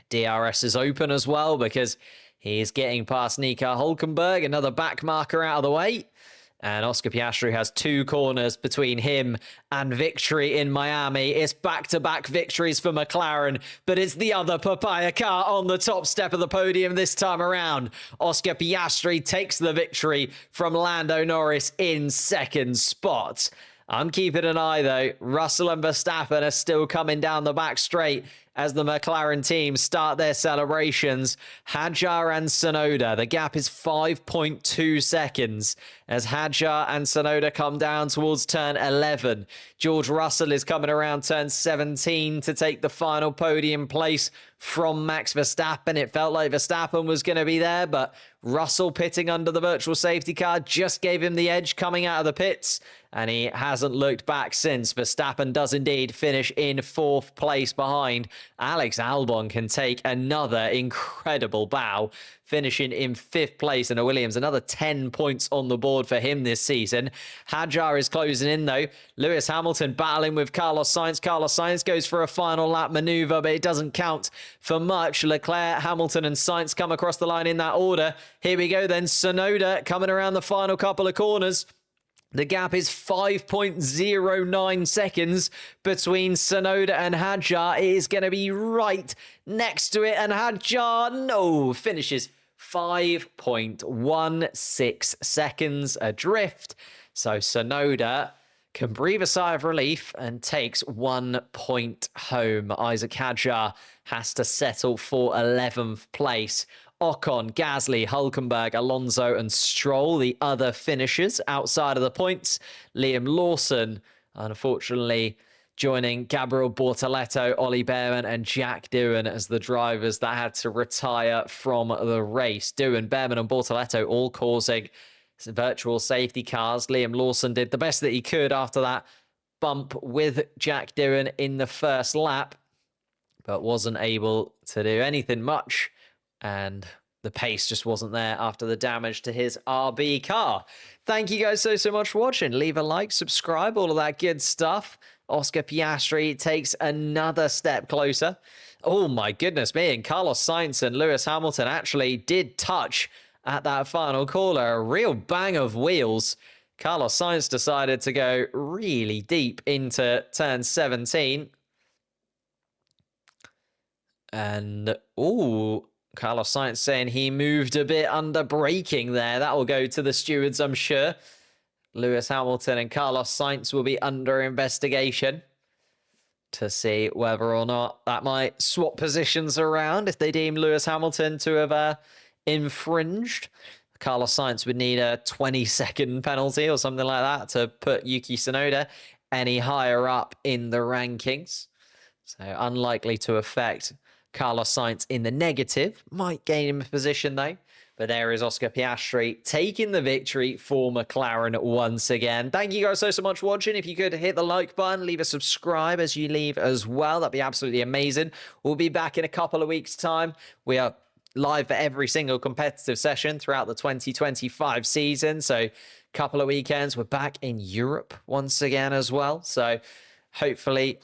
DRS is open as well because he's getting past Nico Hülkenberg, another back marker out of the way. And Oscar Piastri has 2 corners between him and victory in Miami. It's back-to-back victories for McLaren, but it's the other papaya car on the top step of the podium this time around. Oscar Piastri takes the victory from Lando Norris in 2nd spot. I'm keeping an eye, though. Russell and Verstappen are still coming down the back straight as the McLaren team start their celebrations. Hadjar and Tsunoda, the gap is 5.2 seconds as Hadjar and Tsunoda come down towards turn 11. George Russell is coming around turn 17 to take the final podium place from Max Verstappen. It felt like Verstappen was going to be there, but Russell pitting under the virtual safety car just gave him the edge coming out of the pits, and he hasn't looked back since. Verstappen does indeed finish in 4th place behind. Alex Albon can take another incredible bow, finishing in 5th place in a Williams. Another 10 points on the board for him this season. Hadjar is closing in, though. Lewis Hamilton battling with Carlos Sainz. Carlos Sainz goes for a final lap maneuver, but it doesn't count for much. Leclerc, Hamilton, and Sainz come across the line in that order. Here we go then. Tsunoda coming around the final couple of corners. The gap is 5.09 seconds between Tsunoda and Hadjar. It is going to be right next to it, and Hadjar, finishes 5.16 seconds adrift. So Tsunoda can breathe a sigh of relief and takes 1 point home. Isaac Hadjar has to settle for 11th place. Ocon, Gasly, Hülkenberg, Alonso and Stroll, the other finishers outside of the points. Liam Lawson, unfortunately, joining Gabriel Bortoleto, Ollie Behrman and Jack Doohan as the drivers that had to retire from the race. Doohan, Behrman and Bortoleto all causing virtual safety cars. Liam Lawson did the best that he could after that bump with Jack Doohan in the first lap, but wasn't able to do anything much. And the pace just wasn't there after the damage to his RB car. Thank you guys so much for watching. Leave a like, subscribe, all of that good stuff. Oscar Piastri takes another step closer. Oh my goodness me, and Carlos Sainz and Lewis Hamilton actually did touch at that final corner. A real bang of wheels. Carlos Sainz decided to go really deep into turn 17. And, Carlos Sainz saying he moved a bit under braking there. That will go to the stewards, I'm sure. Lewis Hamilton and Carlos Sainz will be under investigation to see whether or not that might swap positions around if they deem Lewis Hamilton to have infringed. Carlos Sainz would need a 20-second penalty or something like that to put Yuki Tsunoda any higher up in the rankings. So unlikely to affect Carlos Sainz in the negative. Might gain him a position though. But there is Oscar Piastri taking the victory for McLaren once again. Thank you guys so much for watching. If you could hit the like button, leave a subscribe as you leave as well. That'd be absolutely amazing. We'll be back in a couple of weeks' time. We are live for every single competitive session throughout the 2025 season. So couple of weekends, we're back in Europe once again as well. So hopefully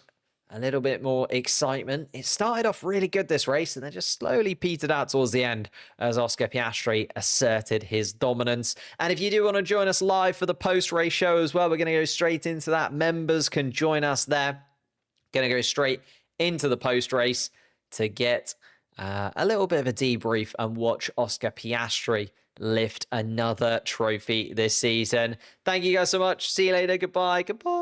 a little bit more excitement. It started off really good, this race, and then just slowly petered out towards the end as Oscar Piastri asserted his dominance. And if you do want to join us live for the post-race show as well, we're going to go straight into that. Members can join us there. Going to go straight into the post-race to get a little bit of a debrief and watch Oscar Piastri lift another trophy this season. Thank you guys so much. See you later. Goodbye. Goodbye.